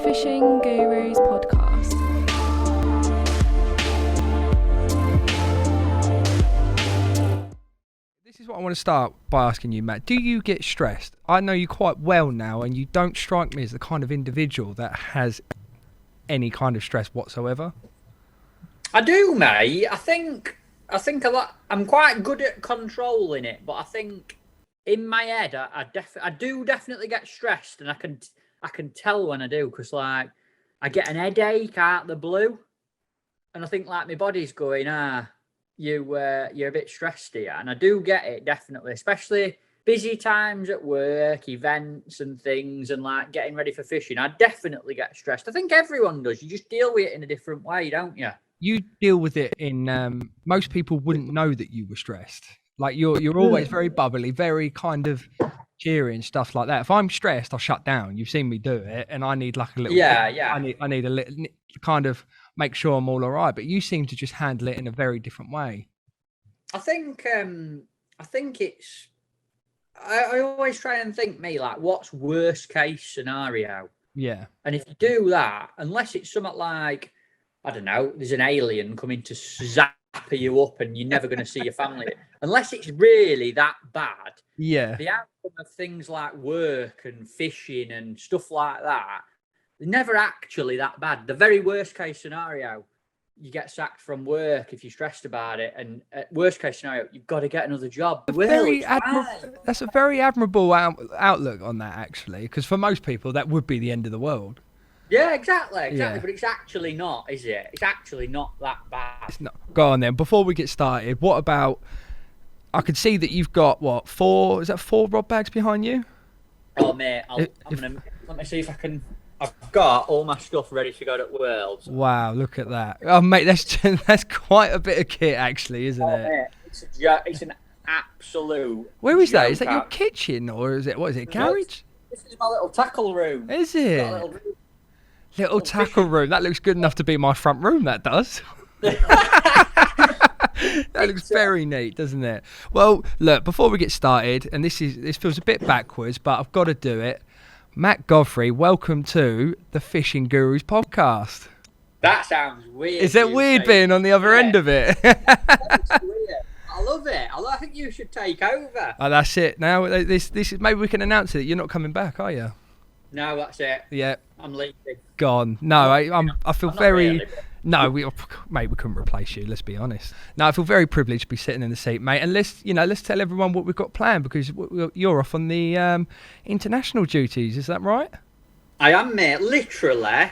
Fishing Gurus podcast. This is what I want to start by asking you, Matt. Do you get stressed? I know you quite well now, and you don't strike me as the kind of individual that has any kind of stress whatsoever. I do, mate. I think a lot. I'm quite good at controlling it, but I think in my head, I do definitely get stressed, and I can tell when I do, because like I get an headache out of the blue, and I think like my body's going, you're a bit stressed here, and I do get it definitely, especially busy times at work, events and things, and like getting ready for fishing. I definitely get stressed. I think everyone does. You just deal with it in a different way, don't you? You deal with it in most people wouldn't know that you were stressed. Like you're always very bubbly, very kind of cheery and stuff like that. If I'm stressed, I'll shut down. You've seen me do it, and I need like a little I need a little kind of make sure I'm all right. But you seem to just handle it in a very different way. I think it's I always try and think like what's worst case scenario. Yeah. And if you do that, unless it's something like, I don't know, there's an alien coming to zap you up and you're never going to see your family. Unless it's really that bad. Yeah. The outcome of things like work and fishing and stuff like that, they're never actually that bad. The very worst case scenario, you get sacked from work if you're stressed about it. And worst case scenario, you've got to get another job. That's a very admirable outlook on that, actually, because for most people, that would be the end of the world. Yeah, exactly. Yeah. But it's actually not, is it? It's actually not that bad. It's not. Go on then. Before we get started, what about? I could see that you've got what, 4? Is that 4 rod bags behind you? Oh mate, let me see if I can. I've got all my stuff ready to go to Worlds. Wow, look at that. Oh mate, that's quite a bit of kit, actually, isn't it? Mate, it's an absolute. Where is that? Is that your kitchen, or is it? What is it? Garage? This is my little tackle room. Is it? Little tackle room. That looks good enough to be my front room, that does. That looks very neat, doesn't it? Well, look, before we get started, and this feels a bit backwards, but I've got to do it. Matt Godfrey, welcome to the Fishing Gurus podcast. That sounds weird. Is it weird being on the other end of it? That's weird. I love it. I think you should take over. Oh, that's it. Now, this is maybe we can announce it. You're not coming back, are you? No, that's it. Yeah. I'm leaving. Gone. No, I feel I'm very. Really, no, mate, we couldn't replace you. Let's be honest. No, I feel very privileged to be sitting in the seat, mate. And let's tell everyone what we've got planned, because you're off on the international duties. Is that right? I am, mate. Literally,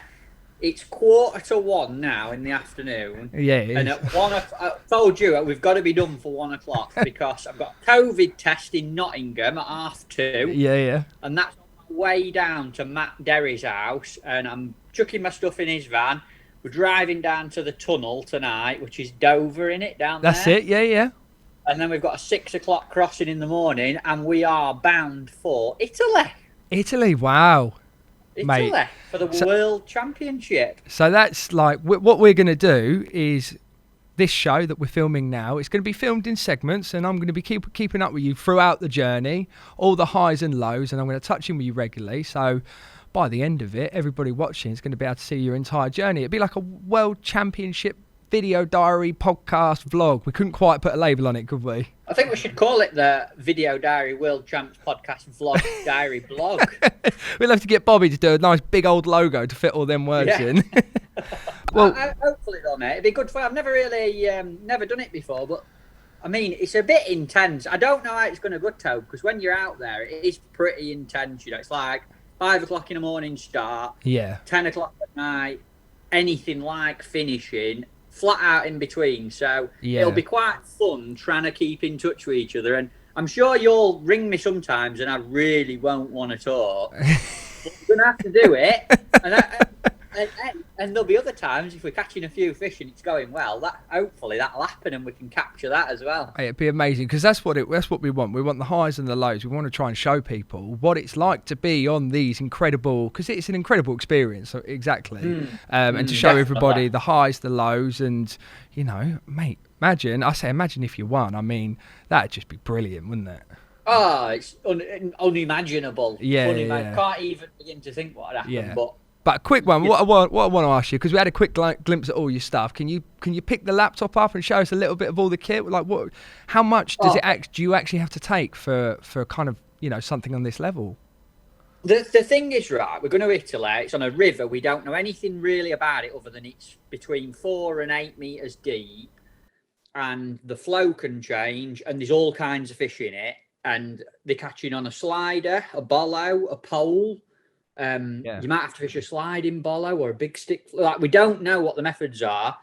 it's 1:45 now in the afternoon. Yeah. It and is. at 1 o'clock, I told you we've got to be done for 1 o'clock because I've got a COVID test in Nottingham at 2:30. Yeah. And that's on my way down to Matt Derry's house, and I'm chucking my stuff in his van. We're driving down to the tunnel tonight, which is Dover, in it, down there. That's it, yeah. And then we've got a 6 o'clock crossing in the morning, and we are bound for Italy. Italy, wow. Italy, mate. For the World Championship. So that's like, what we're going to do is this show that we're filming now, it's going to be filmed in segments, and I'm going to be keeping up with you throughout the journey, all the highs and lows, and I'm going to touch in with you regularly. So by the end of it, everybody watching is going to be able to see your entire journey. It'd be like a World Championship video diary podcast vlog. We couldn't quite put a label on it, could we? I think we should call it the Video Diary World Champs Podcast Vlog Diary Blog. We'll have to get Bobby to do a nice big old logo to fit all them words in. Well, hopefully though, mate, it'd be good for. I've never really never done it before, but I mean, it's a bit intense. I don't know how it's going to go, Tobe, because when you're out there, it is pretty intense. You know, it's like 5 o'clock in the morning start, 10 o'clock at night, anything like finishing, flat out in between. So it'll be quite fun trying to keep in touch with each other. And I'm sure you'll ring me sometimes and I really won't want to talk. But we're going to have to do it. And there'll be other times if we're catching a few fish and it's going well, that hopefully that'll happen and we can capture that as well. It'd be amazing, because that's what we want. We want the highs and the lows. We want to try and show people what it's like to be on these incredible, because it's an incredible experience, exactly. And to show everybody the highs, the lows, and mate, imagine if you won. I mean, that'd just be brilliant, wouldn't it? Oh, it's unimaginable. Yeah. Can't even begin to think what would happen, but But a quick one. What I want to ask you, because we had a quick glimpse at all your stuff. Can you pick the laptop up and show us a little bit of all the kit? Like how much does do you actually have to take for kind of something on this level? The thing is, right, we're going to Italy. It's on a river. We don't know anything really about it other than it's between 4 and 8 meters deep, and the flow can change, and there's all kinds of fish in it, and they're catching on a slider, a bollo, a pole. You might have to fish a sliding bollo or a big stick. Like, we don't know what the methods are.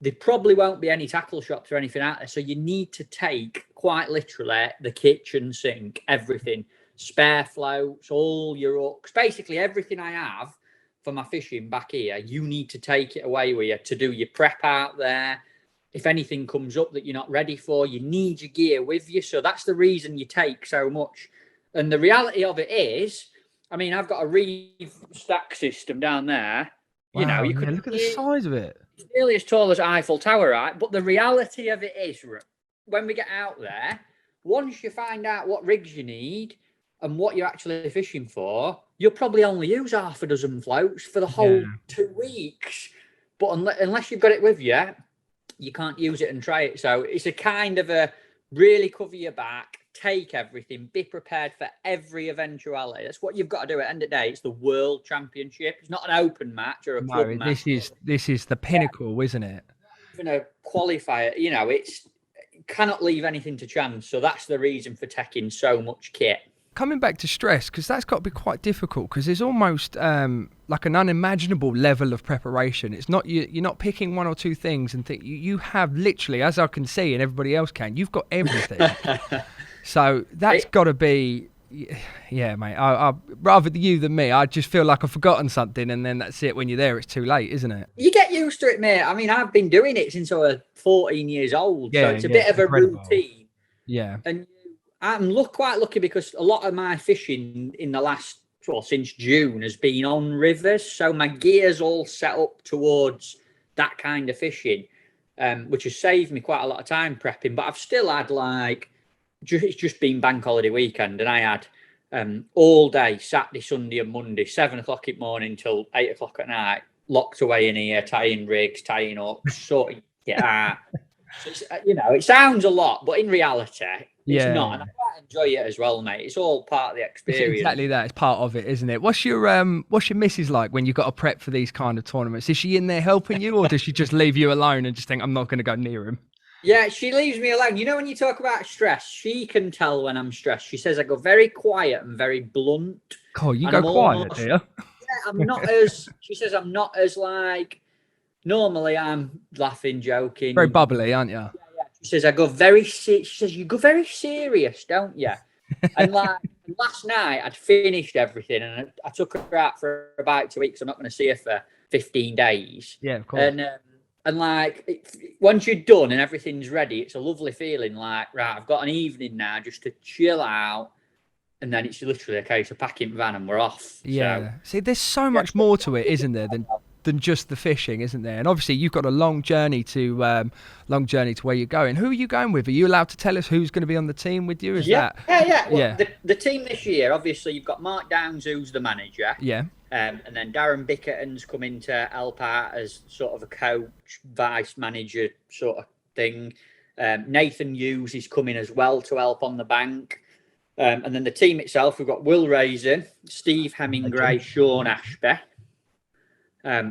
There probably won't be any tackle shops or anything out there, so you need to take, quite literally, the kitchen sink, everything. Spare floats, all your hooks, basically everything I have for my fishing back here, you need to take it away with you to do your prep out there. If anything comes up that you're not ready for, you need your gear with you. So that's the reason you take so much. And the reality of it is, I mean, I've got a reef stack system down there. Wow, you could look at the size of it. It's nearly as tall as Eiffel Tower, right? But the reality of it is, when we get out there, once you find out what rigs you need and what you're actually fishing for, you'll probably only use half a dozen floats for the whole 2 weeks. But unless you've got it with you, you can't use it and try it. So it's a kind of a really cover your back, take everything, be prepared for every eventuality. That's what you've got to do. At the end of the day, it's the World Championship. It's not an open match or a club match. This is the pinnacle, isn't it? Even a qualifier, it's cannot leave anything to chance. So that's the reason for taking so much kit. Coming back to stress, because that's got to be quite difficult, because there's almost like an unimaginable level of preparation. It's not you're not picking one or two things and think you have literally, as I can see and everybody else can, you've got everything. So that's got to be, yeah, mate. I rather you than me. I just feel like I've forgotten something, and then that's it. When you're there, it's too late, isn't it? You get used to it, mate. I mean, I've been doing it since I was 14 years old, so it's a bit of a routine. Yeah, and I'm quite lucky because a lot of my fishing in the last, since June, has been on rivers. So my gear's all set up towards that kind of fishing, which has saved me quite a lot of time prepping. But I've still had it's just been bank holiday weekend, and I had all day, Saturday, Sunday and Monday, 7 o'clock in the morning till 8 o'clock at night, locked away in here, tying rigs, tying hooks, sorting it out. So it sounds a lot, but in reality, it's not, and I quite enjoy it as well, mate. It's all part of the experience. It's exactly that. It's part of it, isn't it? What's your missus like when you've got to prep for these kind of tournaments? Is she in there helping you, or does she just leave you alone and just think, I'm not going to go near him? Yeah, she leaves me alone. When you talk about stress, she can tell when I'm stressed. She says I go very quiet and very blunt. Oh, you go quiet, do you? Yeah, I'm not as. She says I'm not as normally I'm laughing, joking. Very bubbly, aren't you? She says, she says, you go very serious, don't you? And last night I'd finished everything, and I took her out for about 2 weeks. I'm not going to see her for 15 days. Yeah, of course. And once you're done and everything's ready, it's a lovely feeling right, I've got an evening now just to chill out. And then it's literally a case of packing the van and we're off. Yeah. So, see, there's so much more to it, isn't there, than just the fishing, isn't there? And obviously you've got a long journey to where you're going. Who are you going with? Are you allowed to tell us who's going to be on the team with you? Yeah. Well, the team this year, obviously you've got Mark Downs, who's the manager. Yeah. And then Darren Bickerton's coming to help out as sort of a coach, vice manager sort of thing. Nathan Hughes is coming as well to help on the bank. And then the team itself, we've got Will Raisin, Steve Hemingway, Sean Ashby.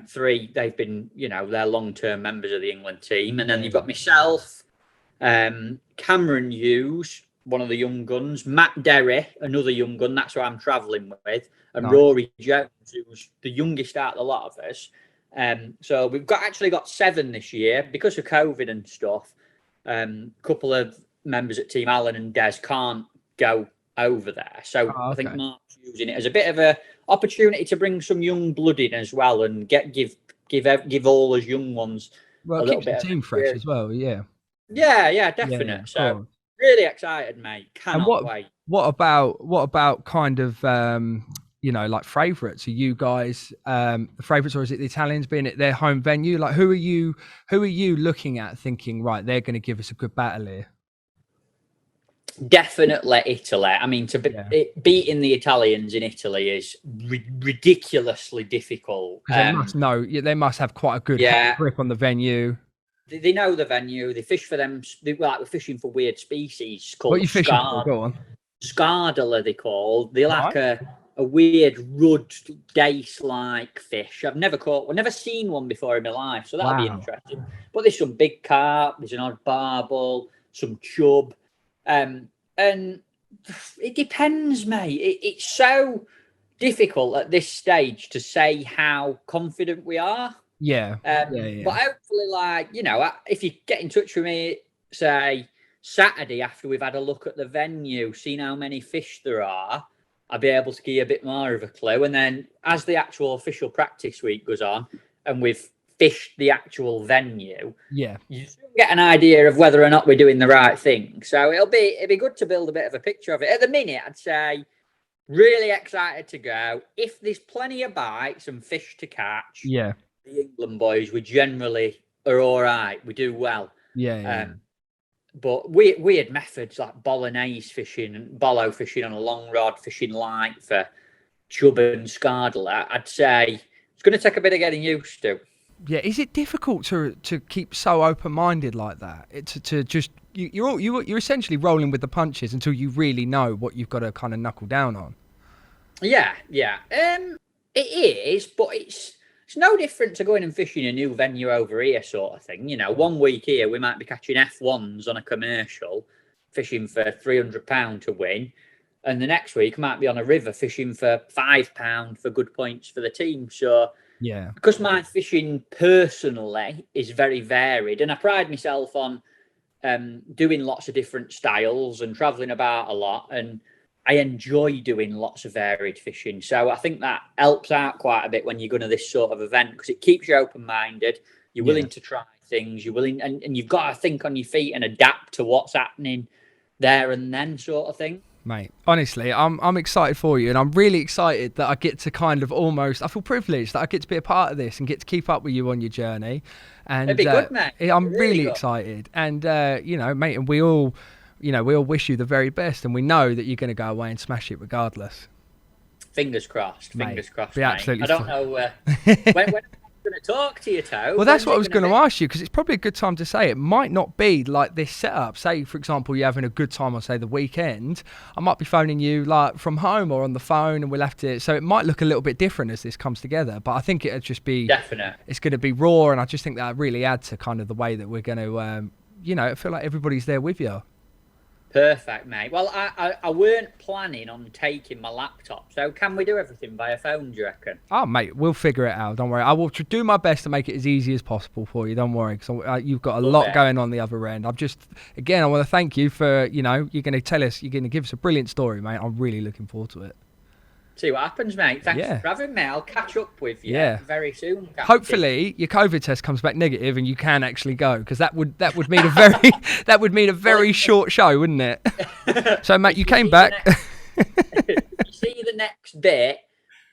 3, they've been, they're long-term members of the England team. And then you've got myself, Cameron Hughes, one of the young guns, Matt Derry, another young gun, that's who I'm travelling with, and Rory Jones, who's the youngest out of the lot of us. So we've actually got 7 this year because of COVID and stuff. A couple of members at Team Alan and Des can't go over there. So I think Mark's using it as a bit of a opportunity to bring some young blood in as well, and give all those young ones a little bit the team fresh as well. Yeah, definitely. Yeah, so really excited, mate. Cannot wait. What about kind of like favourites? Are you guys the favourites, or is it the Italians being at their home venue? Like, who are you looking at thinking, right, they're going to give us a good battle here? Definitely Italy. I mean, beating the Italians in Italy is ridiculously difficult. They must know. They must have quite a good grip on the venue. They know the venue. They fish for them. We're fishing for weird species called. What are you fishing for? Go on. Scardala, they call. They like a weird rudd dace-like fish. I've never seen one before in my life, so that'll be interesting. But there's some big carp. There's an odd barbel, some chub. And it depends, mate. It's so difficult at this stage to say how confident we are. Yeah. But hopefully, if you get in touch with me, say Saturday after we've had a look at the venue, seen how many fish there are, I'll be able to give you a bit more of a clue. And then as the actual official practice week goes on and we've fished the actual venue, you get an idea of whether or not we're doing the right thing. So it'll be good to build a bit of a picture of it. At the minute, I'd say really excited to go. If there's plenty of bites and fish to catch, the England boys, we generally are all right. We do well. But weird methods like bolognese fishing and bollo fishing on a long rod, fishing light for chub and scardle, I'd say it's going to take a bit of getting used to. Yeah, is it difficult to keep so open-minded like that? To just you're essentially rolling with the punches until you really know what you've got to kind of knuckle down on. Yeah. It is, but it's no different to going and fishing a new venue over here, sort of thing. 1 week here we might be catching F1s on a commercial, fishing for £300 to win, and the next week might be on a river fishing for £5 for good points for the team. So. Yeah, because my fishing personally is very varied, and I pride myself on doing lots of different styles and traveling about a lot, and I enjoy doing lots of varied fishing. So I think that helps out quite a bit when you're going to this sort of event, because it keeps you open-minded. You're willing to try things. You're willing, and you've got to think on your feet and adapt to what's happening there and then, sort of thing. Mate, honestly, I'm excited for you, and I'm really excited that I get to kind of I feel privileged that I get to be a part of this and get to keep up with you on your journey. And it'd be good, mate. I'm really excited, and mate, and we all wish you the very best, and we know that you're going to go away and smash it regardless. Fingers crossed. Mate, Fingers crossed. Be absolutely. I don't know when I'm going to talk to you, Toe. Well, that's what I was going to ask you, because it's probably a good time to say it might not be like this setup. Say, for example, you're having a good time on, say, the weekend. I might be phoning you like from home or on the phone, and we'll have to. So it might look a little bit different as this comes together. But I think it'll just be definite. It's going to be raw, and I just think that really adds to kind of the way that we're going to, feel like everybody's there with you. Perfect, mate. Well, I weren't planning on taking my laptop, so can we do everything via phone, do you reckon? Oh, mate, we'll figure it out. Don't worry. I will do my best to make it as easy as possible for you. Don't worry, because you've got a lot going on the other end. I want to thank you for, you're going to give us a brilliant story, mate. I'm really looking forward to it. See what happens, mate. Thanks for having me. I'll catch up with you very soon. Captain. Hopefully, your COVID test comes back negative and you can actually go, because that would mean a very short show, wouldn't it? So, mate, you came back. You see the next bit,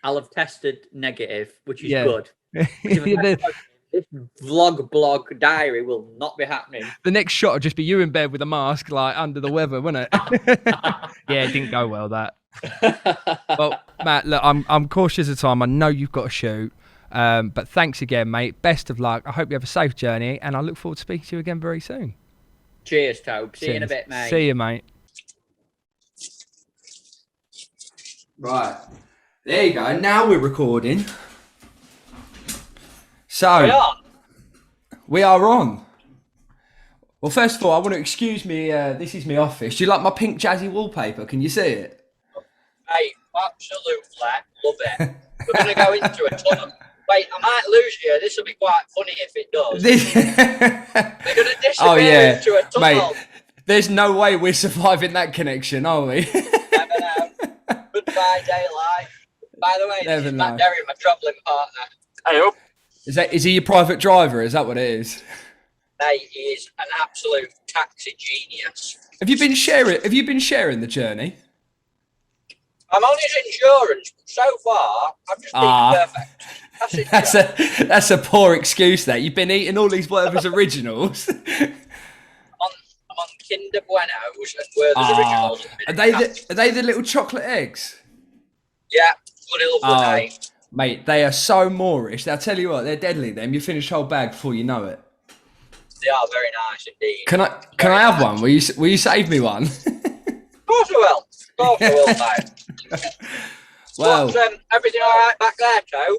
I'll have tested negative, which is good. This blog diary will not be happening. The next shot will just be you in bed with a mask, like under the weather, wouldn't it? Yeah, it didn't go well, that. Well, Matt, look, I'm cautious of time. I know you've got to shoot, but thanks again, mate. Best of luck. I hope you have a safe journey, and I look forward to speaking to you again very soon. Cheers, Tobe. See you in a bit, mate. See you, mate. Right, there you go. Now we're recording. So we are on. Well, first of all, I want to excuse me. This is my office. Do you like my pink jazzy wallpaper? Can you see it? Hey, absolutely love it. We're going to go into a tunnel. Wait, I might lose you. This will be quite funny if it does. We're going to disappear into a tunnel. Mate, there's no way we're surviving that connection, are we? Never know. Goodbye, daylight. By the way, this is Matt Derry, my travelling partner. I hope. Is he your private driver? Is that what it is? Mate, he is an absolute taxi genius. Have you been sharing the journey? I'm on his insurance, but so far I've just been perfect. That's a poor excuse. That you've been eating all these Werther's originals. I'm on Kinder Buenos as were the Ah, originals. are they the little chocolate eggs? Yeah, bloody love them, Oh, mate. mate, they are so Moorish. I'll tell you what, they're deadly. Them, you finish the whole bag before you know it. They are very nice indeed. Can I have one? Will you save me one? Of course I will. Of course I will, mate. Well, But, everything all right back there, Joe?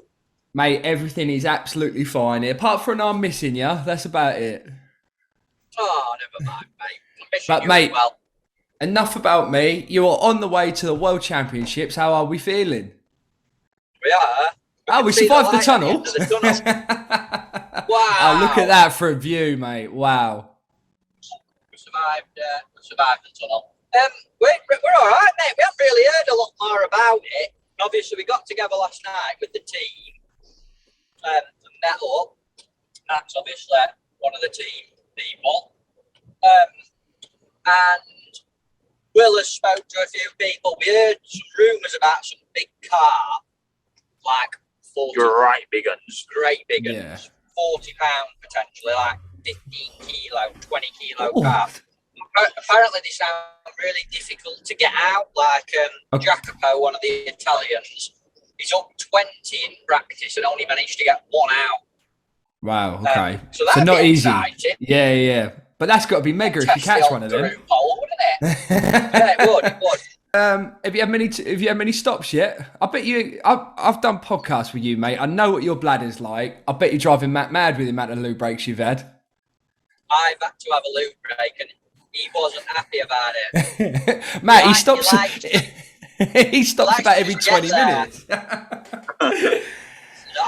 mate, everything is absolutely fine here. Apart from I'm missing you, that's about it. Oh, never mind, mate. I'm missing But, you mate, as well. enough about me. You are on the way to the World Championships. How are we feeling? We are. Oh, we see the survived the light at the tunnel. end of the tunnel. Wow. Oh, look at that for a view, mate. Wow. We survived the tunnel. We're all right, mate. We haven't really heard a lot more about it. Obviously, we got together last night with the team and met up. That's obviously one of the team people. And Will has spoke to a few people. We heard some rumours about some big car, like 40. Great big uns. Great big ones. Yeah. £40 potentially, like 15 kilo, 20 kilo Ooh. car. Apparently, they sound really difficult to get out. Like Okay. Jacopo, one of the Italians, he's up 20 in practice and only managed to get one out. Wow. Okay. So So that'd not be easy. exciting. Yeah. But that's got to be mega if you Test the catch old one of them. Peru pole, wouldn't it? Yeah, it would. It would. Have you had many stops yet? I bet you. I've done podcasts with you, mate. I know what your bladder's like. I bet you're driving Matt mad with the amount of loo breaks you've had. I've had to have a loo break, and he wasn't happy about it. Matt, he Like- stops. he likes- he stops likes about to every just 20 get there. minutes.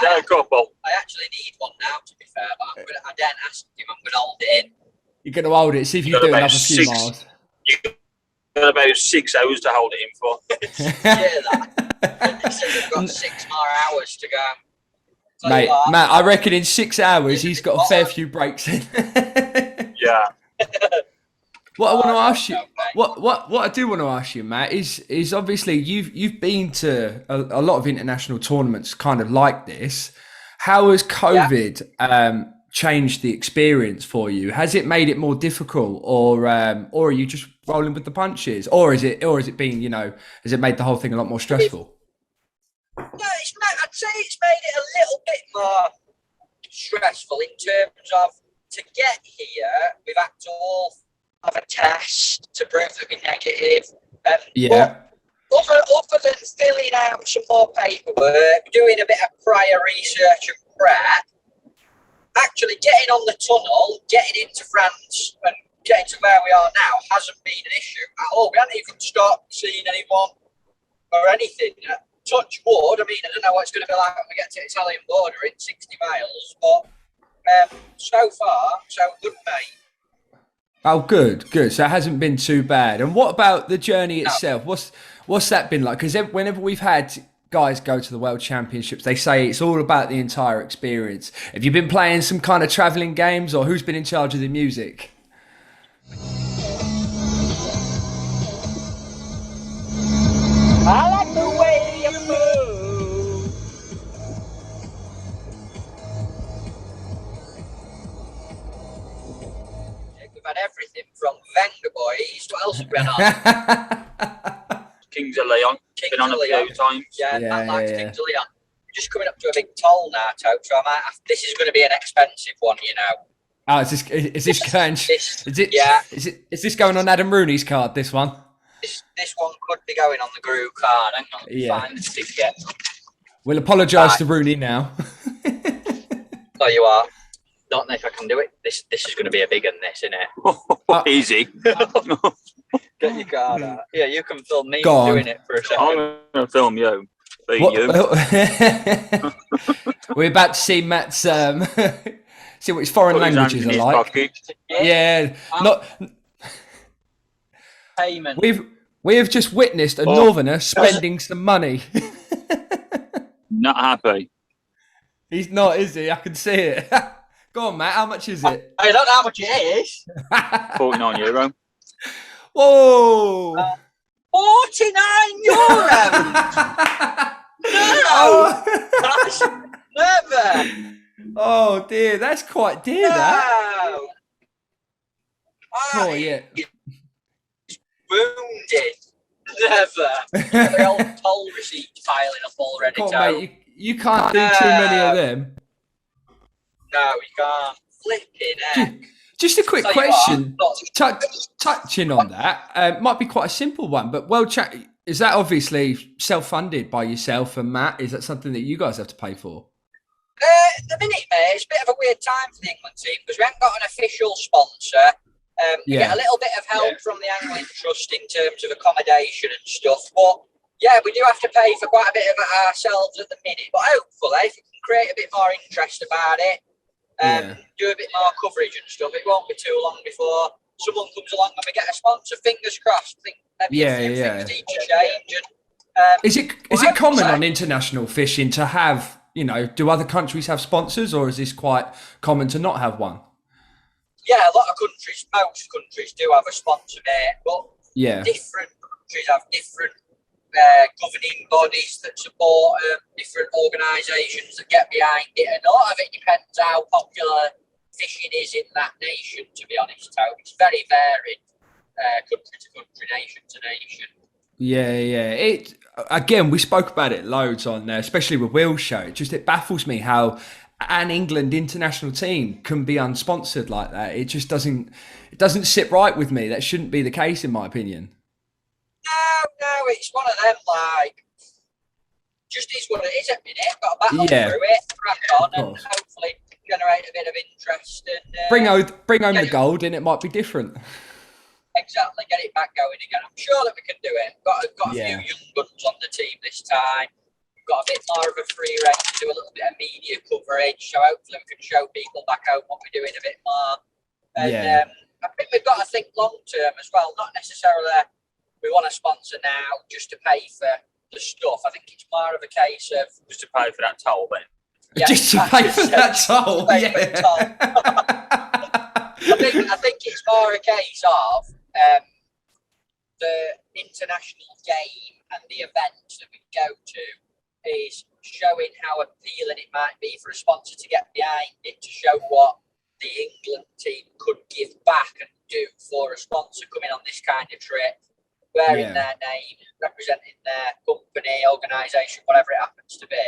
Yeah, a couple. I actually need one now, to be fair, but I didn't ask him. I'm going to hold it in. You're going to hold it. See if you Got do about another few 6. miles. You got about 6 hours to hold it in for. Hear that? He says I've got 6 more hours to go. Tell Mate, you what, Matt, I reckon in 6 hours he's got a fair few breaks in. Yeah. What I want to ask you, Okay. what I do want to ask you, Matt, is obviously you've been to a lot of international tournaments, kind of like this. How has COVID changed the experience for you? Has it made it more difficult, or are you just rolling with the punches, or is it been, has it made the whole thing a lot more stressful? No, I'd say it's made it a little bit more stressful in terms of to get here, we've had to all have a test to prove that we're negative. Yeah. But other than filling out some more paperwork, doing a bit of prior research and prep, actually getting on the tunnel, getting into France and getting to where we are now hasn't been an issue at all. We haven't even stopped seeing anyone or anything. Touch wood, I mean, I don't know what it's going to be like when we get to the Italian border in 60 miles, but so far, so good, mate. Oh, good. So it hasn't been too bad. And what about the journey itself? What's that been like? Because whenever we've had guys go to the World Championships, they say it's all about the entire experience. Have you been playing some kind of travelling games, or who's been in charge of the music? I like the way you move. We've had everything from Venga Boys. What else have we been on? Kings of Leon. Kings Been on of a Leon. few times. Yeah, Yeah, Matt likes yeah. Kings of Leon. We're just coming up to a big toll now, Toke, so I might have, this is going to be an expensive one, you know. Oh, is this going? This, Is it? yeah. Is this going on Adam Rooney's card? This one? This one could be going on the group card. Hang on, Yeah. find the ticket. We'll apologise Right. to Rooney now. There you are. Don't know if I can do it. This is going to be a big one, this, isn't it? Easy. Get your card out. Yeah, you can film me Go on. doing it for a second. I'm going to film you. Beat What- you. We're about to see Matt's see what his foreign Put his hands languages in are his like. pocket. Yeah, not. Payment. We have just witnessed a Oh. northerner spending some money. Not happy. He's not, is he? I can see it. Go on, Matt. How much is it? I don't know how much it is. €49. Whoa! 49 euros. Oh. Never. Oh dear, that's quite dear. That. No. Oh yeah. wounded. Never. The old toll receipts piling up already, Come on, Toad. mate, you can't do too many of them. No, we can't. Flipping heck. Just a quick Tell you question, what, touching on that, might be quite a simple one, but World Chat, is that obviously self-funded by yourself and Matt? Is that something that you guys have to pay for? At the minute, mate, it's a bit of a weird time for the England team because we haven't got an official sponsor. We get a little bit of help from the Angling Trust in terms of accommodation and stuff, but yeah, we do have to pay for quite a bit of it ourselves at the minute. But hopefully, if we can create a bit more interest about it, do a bit more coverage and stuff, it won't be too long before someone comes along and we get a sponsor. Fingers crossed. I think maybe a few things need to change. And, Is it common on international fishing to have, do other countries have sponsors, or is this quite common to not have one? Yeah, a lot of countries, most countries do have a sponsor, mate, but Yeah. different countries have different governing bodies that support different organisations that get behind it, and a lot of it depends how popular fishing is in that nation, to be honest. It's very varied, country to country, nation to nation. Yeah. Again, we spoke about it loads on there, especially with Will's show. It baffles me how an England international team can be unsponsored like that. It just doesn't sit right with me. That shouldn't be the case, in my opinion. No, it's one of them, like, just is what it is at the minute. Got to battle through it, crack on, and hopefully generate a bit of interest. And bring home the gold, and it might be different. Exactly, get it back going again. I'm sure that we can do it. Got a few young guns on the team this time. We've got a bit more of a free rein to do a little bit of media coverage, so hopefully we can show people back home what we're doing a bit more. And I think we've got to think long term as well, not necessarily we want to sponsor now just to pay for the stuff. I think it's more of a case of Just to pay for that toll, then. Yeah, just to pay for that toll. I think it's more a case of the international game and the events that we go to is showing how appealing it might be for a sponsor to get behind it, to show what the England team could give back and do for a sponsor coming on this kind of trip, wearing their name, representing their company, organisation, whatever it happens to be.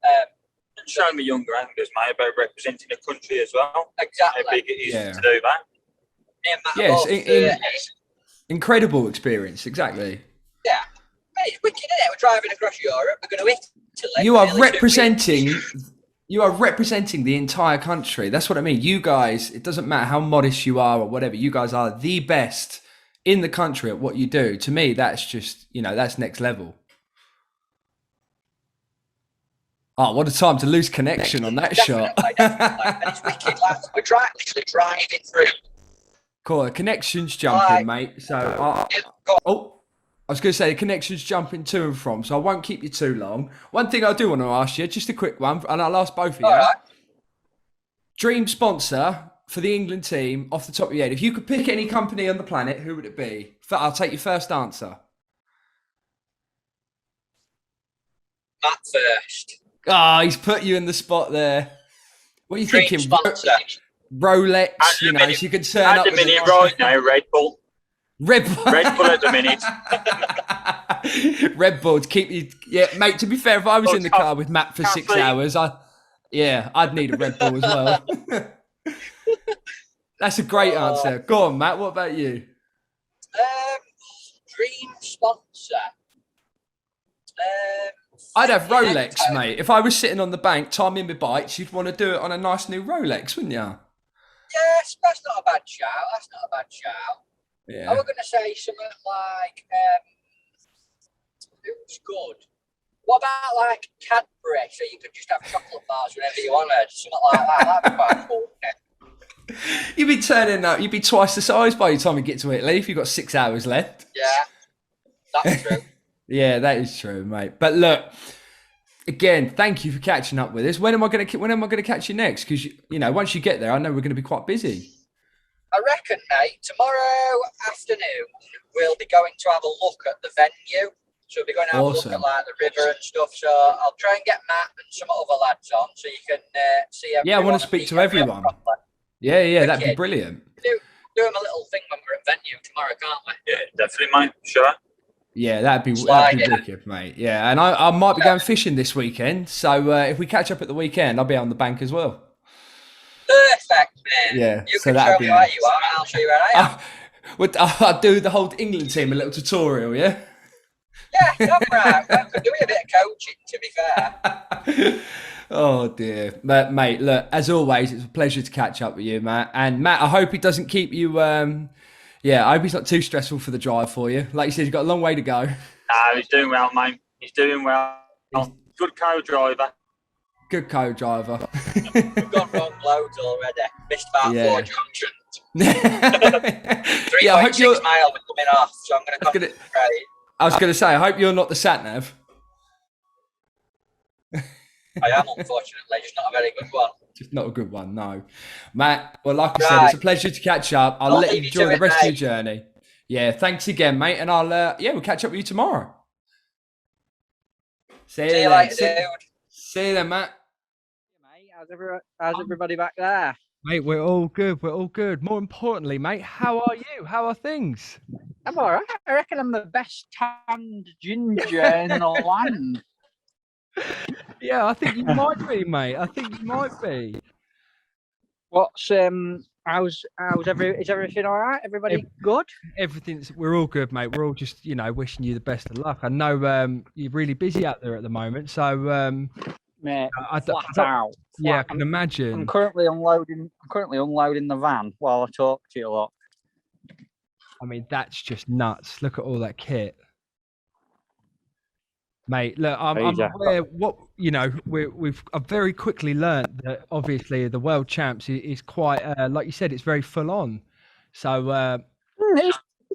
And showing the younger anglers, mate, about representing a country as well. Exactly. How big it is to do that. Incredible experience, exactly. Yeah. Hey, it's wicked, isn't it? We're driving across Europe, we're going to Italy. You are representing the entire country. That's what I mean. You guys, it doesn't matter how modest you are or whatever, you guys are the best in the country at what you do. To me, that's just, that's next level. Oh, what a time to lose connection on that shot. Definitely. And it's wicked, lads. We're literally driving through. Cool, the connection's jumping, mate. So, I was going to say the connection's jumping to and from, so I won't keep you too long. One thing I do want to ask you, just a quick one, and I'll ask both of you. All right. Dream sponsor for the England team off the top of your head. If you could pick any company on the planet, who would it be? I'll take your first answer. Matt first. Ah, he's put you in the spot there. What are you Dream thinking? sponsor. Rolex, so you can turn at up the with minute right now, Red Bull. Red Bull. Red Bull at the minute. Red Bull to keep you. Yeah, mate. To be fair, if I was in the car with Matt for 6 hours, I'd need a Red Bull as well. That's a great answer. Go on, Matt. What about you? Dream sponsor. I'd have Rolex, mate. If I was sitting on the bank timing my bikes, you'd want to do it on a nice new Rolex, wouldn't you? Yes, that's not a bad shout. Yeah. I was going to say something like, who's good? What about like Cadbury? So you could just have chocolate bars whenever you wanted. Something like that. That'd be quite cool. You'd be turning up. You'd be twice the size by the time you get to Italy if you've got 6 hours left. Yeah, that's true. Yeah, that is true, mate. But look, again, thank you for catching up with us. When am I going to catch you next? Because once you get there, I know we're going to be quite busy. I reckon, mate, tomorrow afternoon we'll be going to have a look at the venue. So we'll be going to have a look at like the river and stuff. So I'll try and get Matt and some other lads on so you can see everyone. Yeah, I want to speak to everyone. Yeah, that'd be brilliant. do him a little thing when we're at venue tomorrow, can't we? Yeah, definitely, mate. Sure. Yeah, that'd be Slide it. wicked, mate. Yeah, and I might be going fishing this weekend, so if we catch up at the weekend, I'll be on the bank as well. Perfect, man. Yeah, You so can that'd show be me where nice. you are, and I'll show you where I am. I'll do the whole England team a little tutorial, yeah? Yeah, I'm right. I could do a bit of coaching, to be fair. Oh dear, mate. Look, as always, it's a pleasure to catch up with you, Matt. And Matt, I hope it doesn't keep you. I hope it's not too stressful for the drive for you. Like you said, you've got a long way to go. He's doing well, mate. He's doing well. Good co-driver. Good co-driver. We've gone wrong loads already. Missed about 4 junctions. 3.6 Yeah, I hope you're. mile we're coming off, so I'm going to concentrate. I was going to say, I hope you're not the sat nav. I am, unfortunately, just not a very good one. Just not a good one, no. Matt, well, like I said, it's a pleasure to catch up. I'll let you enjoy the rest of your journey. Yeah, thanks again, mate. And we'll catch up with you tomorrow. See you later, dude. See you then, Matt. Mate, how's everybody back there? Mate, we're all good. We're all good. More importantly, mate, how are you? How are things? I'm all right. I reckon I'm the best tanned ginger in the land. Yeah, I think you might be, mate. I think you might be. What's how's is everything all right? Everybody good? We're all good, mate. We're all just, wishing you the best of luck. I know you're really busy out there at the moment, so mate, I can imagine. I'm currently unloading the van while I talk to you a lot. I mean, that's just nuts. Look at all that kit. Mate, look, I'm aware I've very quickly learned that obviously the world champs is quite, like you said, it's very full on. So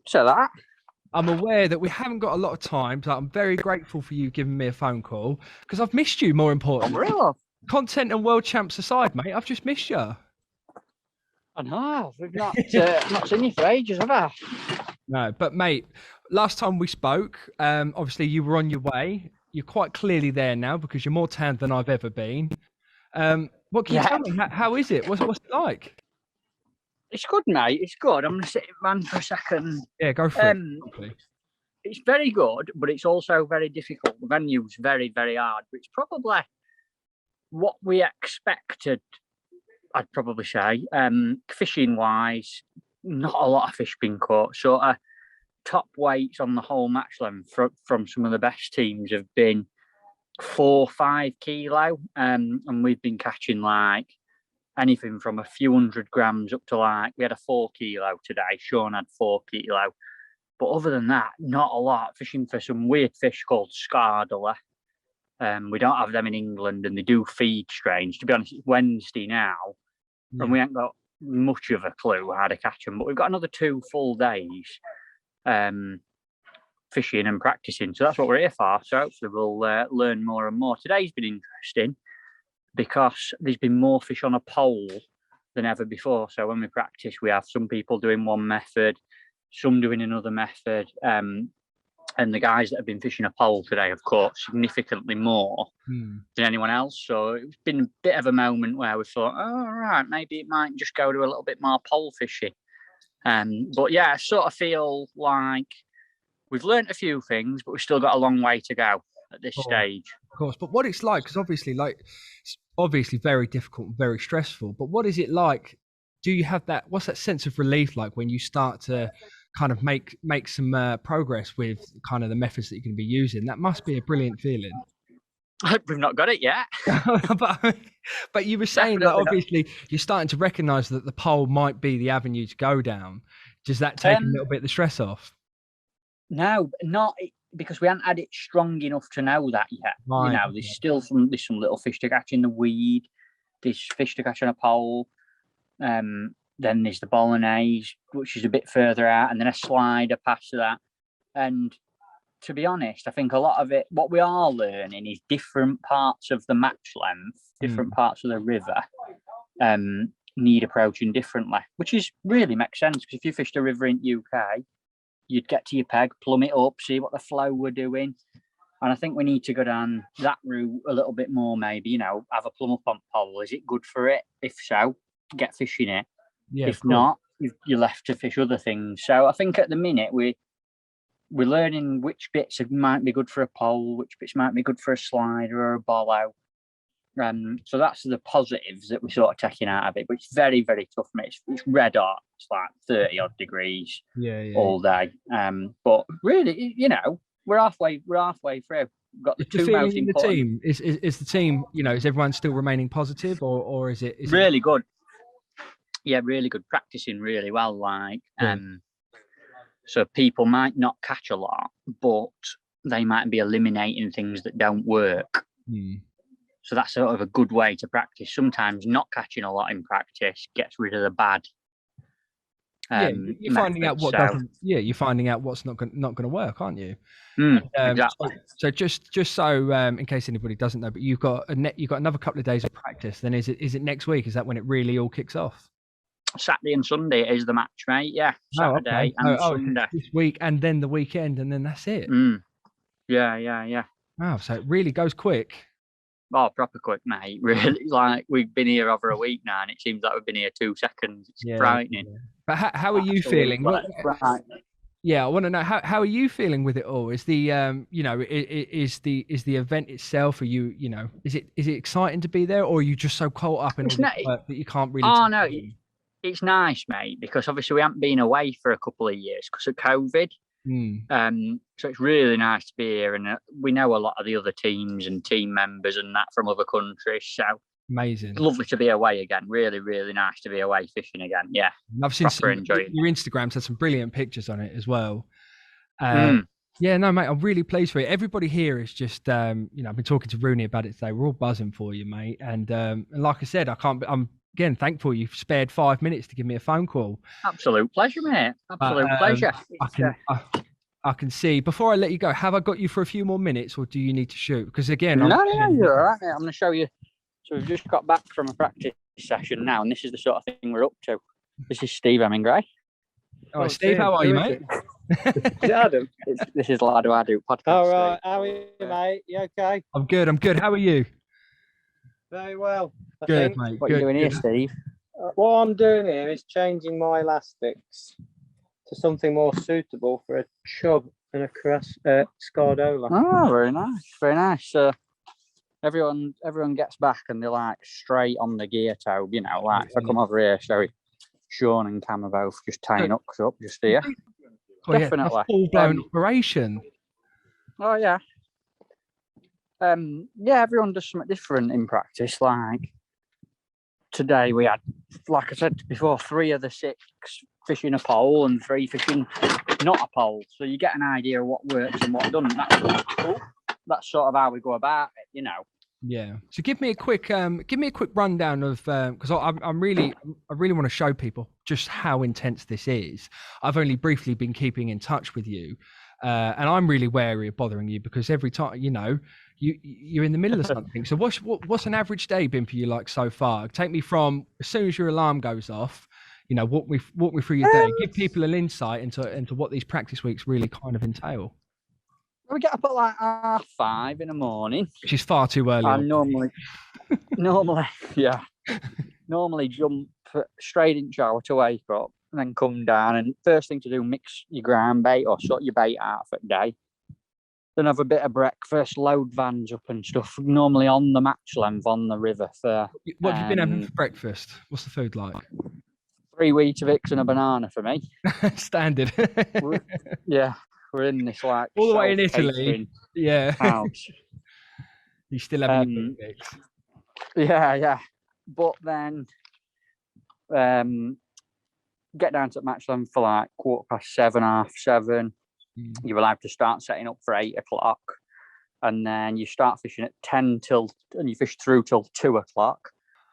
so that I'm aware that we haven't got a lot of time, so I'm very grateful for you giving me a phone call because I've missed you. More importantly, content and world champs aside, mate, I've just missed you. I know we've not seen you for ages, have I? No, but mate, last time we spoke, obviously you were on your way. You're quite clearly there now because you're more tanned than I've ever been. What can you tell me? How is it? What's it like? It's good, mate. It's good. I'm going to sit in man for a second. Yeah, go for it. It's very good, but it's also very difficult. The venue's very, very hard. But it's probably what we expected, I'd probably say. Fishing-wise, not a lot of fish being caught. Sort of top weights on the whole match length from some of the best teams have been 4-5 kilo. And we've been catching like anything from a few 100 grams up to we had a 4 kilo today. Sean had 4 kilo. But other than that, not a lot. Fishing for some weird fish called scardula. We don't have them in England and they do feed strange. To be honest, it's Wednesday now and we ain't got much of a clue how to catch them. But we've got another 2 full days fishing and practicing. So that's what we're here for. So hopefully we'll learn more and more. Today's been interesting because there's been more fish on a pole than ever before. So when we practice, we have some people doing one method, some doing another method. And the guys that have been fishing a pole today have caught significantly more than anyone else. So it's been a bit of a moment where we thought, oh, right, maybe it might just go to a little bit more pole fishing. But yeah, I sort of feel like we've learned a few things, but we've still got a long way to go at this stage. Of course, but what it's like, because it's obviously very difficult and very stressful, but what is it like? Do you have what's that sense of relief like when you start to kind of make some progress with kind of the methods that you're going to be using? That must be a brilliant feeling. We've not got it yet. but you were saying that obviously you're starting to recognise that the pole might be the avenue to go down. Does that take a little bit of the stress off? No, not because we haven't had it strong enough to know that yet. Right. There's still some little fish to catch in the weed. There's fish to catch on a pole. Then there's the bolognese, which is a bit further out, and then a slider past that. And to be honest, I think a lot of it, what we are learning is different parts of the match length, different parts of the river need approaching differently, which really makes sense because if you fished a river in UK, you'd get to your peg, plumb it up, see what the flow we're doing. And I think we need to go down that route a little bit more, maybe, have a plumb up on pole. Is it good for it? If so, get fishing it. Yeah, if not, you're left to fish other things. So I think at the minute we're learning which bits might be good for a pole, which bits might be good for a slider or a bollow. So that's the positives that we're sort of taking out of it, but it's very, very tough, mate. It's red hot. It's like 30 odd degrees all day. But really, we're halfway through. We've got the Is the two most feeling in the important. team? Is the team, is everyone still remaining positive, or is it Really good? Yeah, really good. Practicing really well. So people might not catch a lot, but they might be eliminating things that don't work. So that's sort of a good way to practice. Sometimes not catching a lot in practice gets rid of the bad. You're finding out what doesn't. Yeah, you're finding out what's not going to work, aren't you? Exactly. So just so in case anybody doesn't know, but you've got another couple of days of practice. Then is it next week? Is that when it really all kicks off? Saturday and Sunday is the match, mate. Yeah, Saturday and Sunday this week, and then the weekend, and then that's it. Yeah. Wow, so it really goes quick. Oh, proper quick, mate. Really, like we've been here over a week now, and it seems like we've been here 2 seconds. It's frightening. Yeah. But how are you feeling? Yeah, I want to know how are you feeling with it all? Is the is the event itself? Are you is it exciting to be there, or are you just so caught up in all the work that you can't really? Oh no, it's nice, mate, because obviously we haven't been away for a couple of years because of COVID. So it's really nice to be here, and we know a lot of the other teams and team members and that from other countries. So amazing, it's lovely to be away again. Really, really nice to be away fishing again. Yeah, I've seen your Instagram's had some brilliant pictures on it as well. Yeah, no, mate, I'm really pleased for it. Everybody here is just, I've been talking to Rooney about it today. We're all buzzing for you, mate. And like I said, I'm again thankful you've spared 5 minutes to give me a phone call. Absolute pleasure, mate. Absolute pleasure. I can see. Before I let you go, have I got you for a few more minutes, or do you need to shoot? Because again, no, you're all right, mate. I'm going to show you. So we've just got back from a practice session now, and this is the sort of thing we're up to. This is Steve Hemingway. Oh, Steve, how are you, mate? Adam. This is Lad Who Ado podcast. All right, how are you, mate? You okay? I'm good. How are you? Very well. Good, mate. What are you doing here, Steve? What I'm doing here is changing my elastics to something more suitable for a chub and a Scardola. Oh, very nice, very nice. Everyone gets back and they're like straight on the gear toe. If I come over here, so Sean and Cam are both just tying hooks up just here. Definitely. Full blown operation. Oh yeah. Everyone does something different in practice. Like today we had, like I said before, 3 of the 6 fishing a pole and 3 fishing not a pole. So you get an idea of what works and what doesn't. That's sort of how we go about it, Yeah. So give me a quick rundown of because I really want to show people just how intense this is. I've only briefly been keeping in touch with you, and I'm really wary of bothering you because every time you're in the middle of something. So what's an average day been for you like so far? Take me from as soon as your alarm goes off. Walk me through your day. Give people an insight into what these practice weeks really kind of entail. We get up at like 5:30 in the morning, which is far too early. I normally jump straight in shower to wake up and then come down, and first thing to do, mix your ground bait or sort your bait out for the day. Then have a bit of breakfast, load vans up and stuff. Normally on the match length on the river. What have you been having for breakfast? What's the food like? 3 Weetabix and a banana for me. Standard. We're in this like all the way in Italy. Yeah. House. You still having Yeah. But then get down to match length for like 7:15, 7:30. You're allowed to start setting up for 8:00, and then you start fishing at 10 and you fish through till 2:00.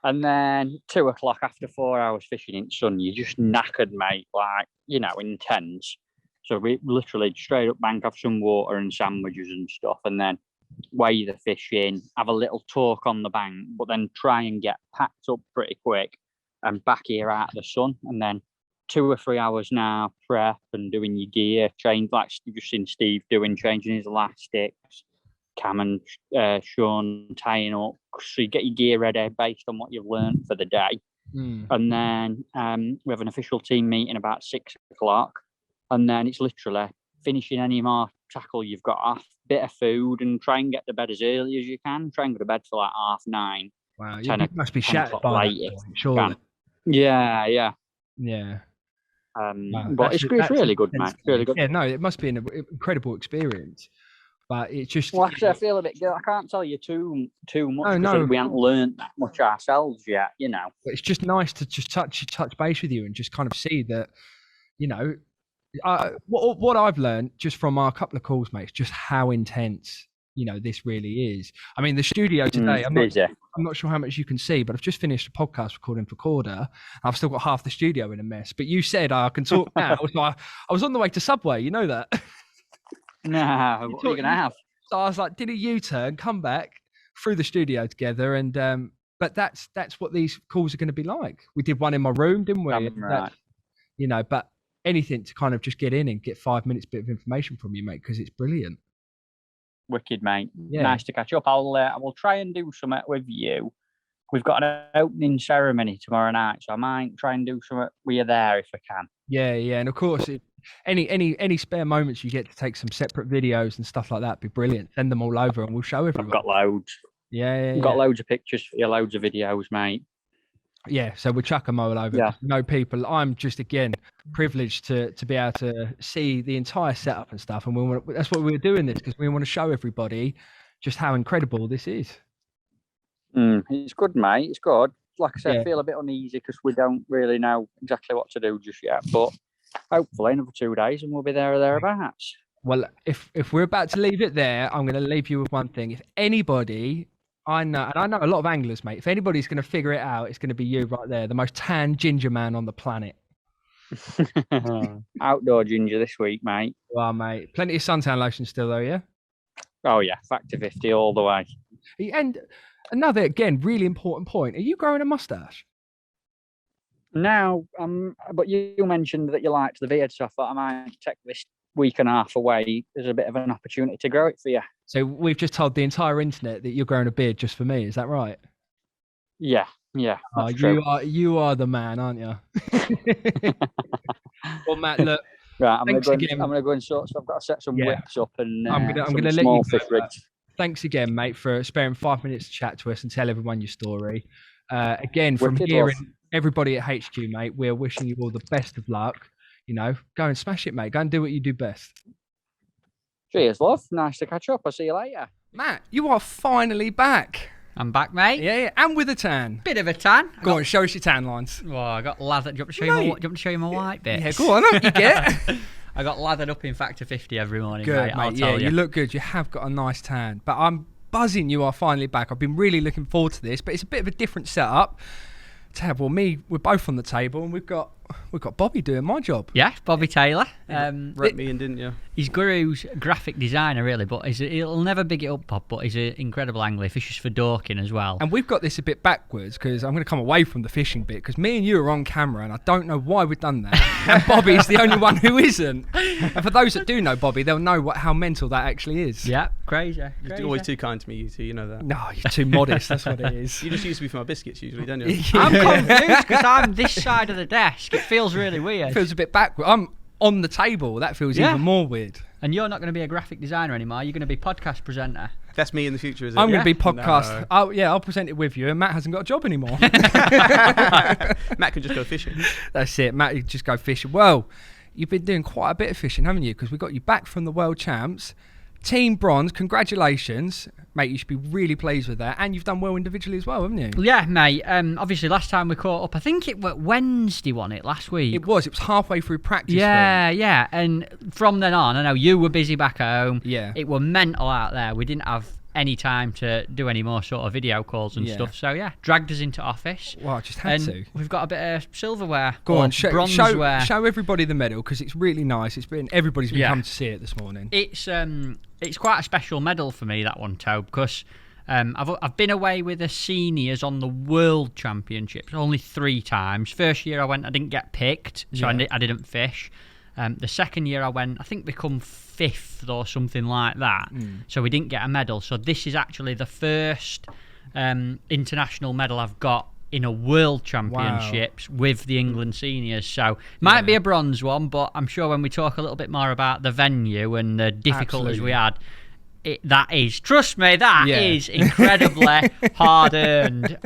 And then 2:00 after 4 hours fishing in the sun, you're just knackered, mate. Like, intense. So we literally straight up bank, have some water and sandwiches and stuff, and then weigh the fish in, have a little talk on the bank, but then try and get packed up pretty quick and back here out of the sun. And then 2 or 3 hours now, prep and doing your gear, change, like you've just seen Steve doing, changing his elastics, Cam and Sean tying up. So you get your gear ready based on what you've learned for the day. And then we have an official team meeting about 6 o'clock. And then it's literally finishing any more tackle you've got off, bit of food, and try and get to bed as early as you can. Try and go to bed for like 9:30. Wow, 10 you must be 10 shattered o'clock by latest. that point, surely. Yeah. Yeah. Wow, But it's really good, mate. Really good. Yeah, no, it must be an incredible experience. But it's just. Well, actually, I feel a bit good. I can't tell you too much no. we haven't learned that much ourselves yet, you know. But it's just nice to just touch base with you and just kind of see that, you know, what I've learned just from our couple of calls, mate, is just how intense, you know, this really is. I mean, the studio today, I'm not sure how much you can see, but I've just finished a podcast recording for Corda. I've still got half the studio in a mess. But you said I can talk now. So I was on the way to Subway, you know that. No, what are you going to have? So I was like, did a U-turn, come back through the studio together, and but that's what these calls are going to be like. We did one in my room, didn't we? Right. You know, but anything to kind of just get in and get 5 minutes bit of information from you, mate, because it's brilliant. Wicked, mate. Yeah. Nice to catch up. I will try and do something with you. We've got an opening ceremony tomorrow night, so I might try and do something with you there if I can. Yeah, and of course, any spare moments you get to take some separate videos and stuff like that, be brilliant. Send them all over, and we'll show everyone. I've got loads. Yeah. I've got loads of pictures for you, loads of videos, mate. Yeah, so we'll chuck them all over. Yeah. No people. I'm just again privileged to be able to see the entire setup and stuff, and that's why we're doing this, because we want to show everybody just how incredible this is. It's good, mate. It's good. Like I said, Yeah. I feel a bit uneasy because we don't really know exactly what to do just yet. But hopefully, another 2 days and we'll be there or thereabouts. Well, if we're about to leave it there, I'm going to leave you with one thing. If anybody, I know a lot of anglers, mate. If anybody's going to figure it out, it's going to be you right there, the most tan ginger man on the planet. Outdoor ginger this week, mate. Well, mate, plenty of suntan lotion still, though, yeah? Oh, yeah. Factor 50 all the way. And another, again, really important point. Are you growing a mustache? Now, but you mentioned that you liked the beard, so I thought I might take this week and a half away as a bit of an opportunity to grow it for you. So we've just told the entire internet that you're growing a beard just for me. Is that right? Yeah. Oh, That's true. you are the man, aren't you? Well, Matt, look. Right, I'm going thanks again. to go and sort. So I've got to set some whips up and I'm gonna some let you small go, fish rigs. Thanks again, mate, for sparing 5 minutes to chat to us and tell everyone your story. Again, from Wicked, here love. and everybody at HQ, mate, we're wishing you all the best of luck. You know, go and smash it, mate. Go and do what you do best. Cheers, love. Nice to catch up. I'll see you later. Matt, you are finally back. I'm back, mate. Yeah, and with a tan. Bit of a tan. Go on, show us your tan lines. Well, I got lathered. Do you want to show you my white bits? Yeah, go on, up you get. I got lathered up in Factor 50 every morning, Good, mate. I'll mate. tell Yeah, you look good. You have got a nice tan. But I'm buzzing you are finally back. I've been really looking forward to this, but it's a bit of a different setup. Well, we're both on the table, and we've got Bobby doing my job. Yeah, Bobby Taylor. Wrote me in, didn't you? He's Guru's graphic designer, really, but he'll never big it up, Bob, but he's an incredible angler. He fishes for Dorking as well. And we've got this a bit backwards, because I'm going to come away from the fishing bit, because me and you are on camera, and I don't know why we've done that. And Bobby's the only one who isn't. And for those that do know Bobby, they'll know how mental that actually is. Yeah, crazy. You're always too kind to me, you two. You know that. No, you're too modest. That's what it is. You just used to be for my biscuits usually, don't you? I'm confused because I'm this side of the desk. It feels really weird. It feels a bit backward. I'm on the table. That feels even more weird. And you're not going to be a graphic designer anymore. You're going to be podcast presenter. That's me in the future, is it? I'm going to be podcast. No. I'll present it with you, and Matt hasn't got a job anymore. Matt can just go fishing. That's it. Matt, you just go fishing. Well, you've been doing quite a bit of fishing, haven't you? Because we got you back from the World Champs. Team Bronze, congratulations. Mate, you should be really pleased with that. And you've done well individually as well, haven't you? Yeah, mate. Obviously, last time we caught up, I think it was Wednesday, wasn't it, last week? It was halfway through practice. Yeah. And from then on, I know you were busy back home. Yeah. It were mental out there. We didn't have any time to do any more sort of video calls and stuff. So, yeah, dragged us into office. Well, I just had to. We've got a bit of silverware. Go on, bronzeware. Show everybody the medal, because it's really nice. Everybody's been coming to see it this morning. It's quite a special medal for me, that one, Tobe, because I've been away with the seniors on the World Championships only 3 times. First year I went, I didn't get picked, so I didn't fish. The second year I went, I think we come 5th or something like that. So we didn't get a medal. So this is actually the first international medal I've got in a World Championships with the England seniors. So might be a bronze one, but I'm sure when we talk a little bit more about the venue and the difficulties we had, that is, trust me, that is incredibly hard earned.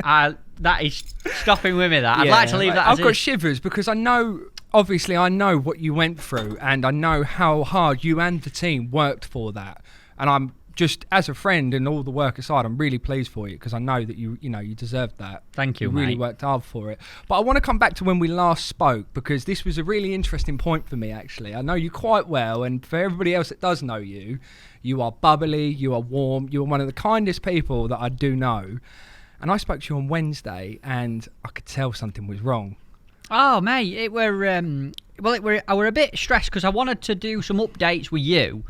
That is stopping with me. That I'd like to leave that. I've got shivers because I know what you went through, and I know how hard you and the team worked for that. And I'm just, as a friend and all the work aside, I'm really pleased for you because I know that you deserved that. Thank you, You really mate. worked hard for it. But I want to come back to when we last spoke because this was a really interesting point for me, actually. I know you quite well, and for everybody else that does know you, you are bubbly, you are warm, you are one of the kindest people that I do know. And I spoke to you on Wednesday, and I could tell something was wrong. Oh, mate, I were a bit stressed because I wanted to do some updates with you.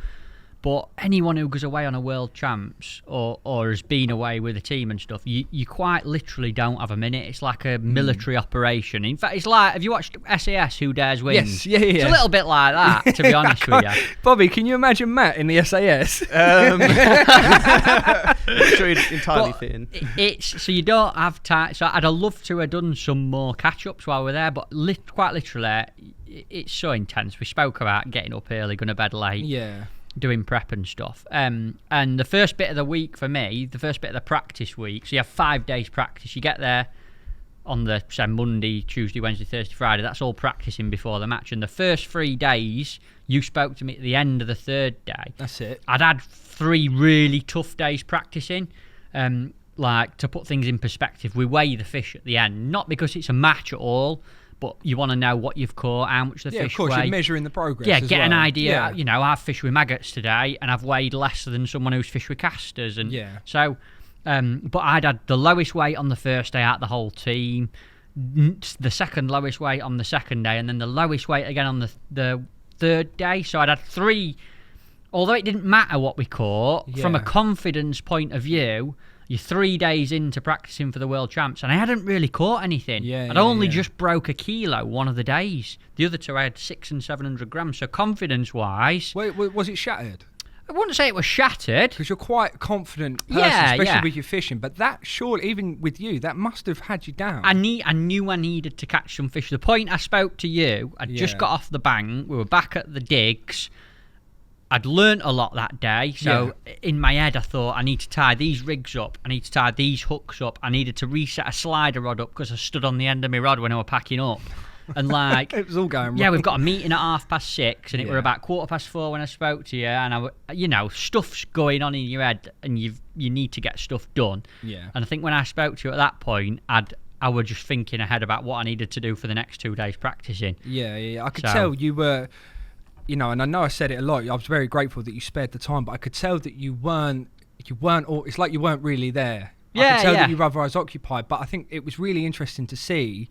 But anyone who goes away on a World Champs or has been away with a team and stuff, you quite literally don't have a minute. It's like a military operation. In fact, it's like, have you watched SAS, Who Dares Wins? Yes, yeah. It's a little bit like that, to be honest with you. Bobby, can you imagine Matt in the SAS? I'm sure he'd entirely fit in. It's so you don't have time. So I'd have loved to have done some more catch-ups while we're there, but quite literally, it's so intense. We spoke about getting up early, going to bed late. Yeah. Doing prep and stuff. And the first bit of the week for me, the first bit of the practice week, so you have 5 days practice. You get there on the, say, Monday, Tuesday, Wednesday, Thursday, Friday. That's all practicing before the match. And the first 3 days, you spoke to me at the end of the 3rd day. That's it. I'd had 3 really tough days practicing. Like, to put things in perspective, we weigh the fish at the end. Not because it's a match at all, but you want to know what you've caught, how much the fish of course, weigh. you're measuring the progress. Yeah, as get well. an idea. Yeah. You know, I've fished with maggots today, and I've weighed less than someone who's fished with casters, and so. But I'd had the lowest weight on the first day out of the whole team, the second lowest weight on the second day, and then the lowest weight again on the 3rd day. So I'd had 3. Although it didn't matter what we caught, from a confidence point of view, you're 3 days into practicing for the World Champs, and I hadn't really caught anything. I'd only just broke a kilo one of the days. The other 2 I had 600 and 700 grams. So confidence-wise, Wait, was it shattered? I wouldn't say it was shattered. Because you're quite a confident person, especially with your fishing. But that, surely, even with you, that must have had you down. I knew I needed to catch some fish. The point I spoke to you, I'd just got off the bank. We were back at the digs. I'd learnt a lot that day, so in my head I thought I need to tie these rigs up, I need to tie these hooks up, I needed to reset a slider rod up because I stood on the end of my rod when I were packing up. And like it was all going wrong. Yeah, we've got a meeting at 6:30, and it were about 4:15 when I spoke to you, and stuff's going on in your head, and you need to get stuff done. Yeah. And I think when I spoke to you at that point, I was just thinking ahead about what I needed to do for the next 2 days practicing. Yeah. I could tell you were, and I know I said it a lot. I was very grateful that you spared the time, but I could tell that you weren't. It's like you weren't really there. I could tell that you were otherwise occupied. But I think it was really interesting to see,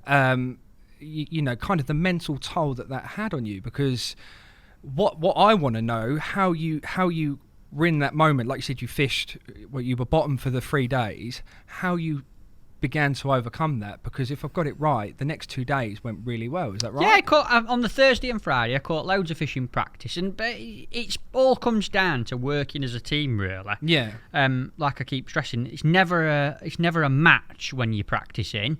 kind of the mental toll that had on you. Because what I want to know, how you were in that moment. Like you said, you fished. Well, you were bottom for the 3 days. How you began to overcome that, because if I've got it right, the next 2 days went really well. Is that right? Yeah, I caught on the Thursday and Friday. I caught loads of fish in practice, but it's all comes down to working as a team, really. Yeah. Like I keep stressing, it's never a match when you're practicing,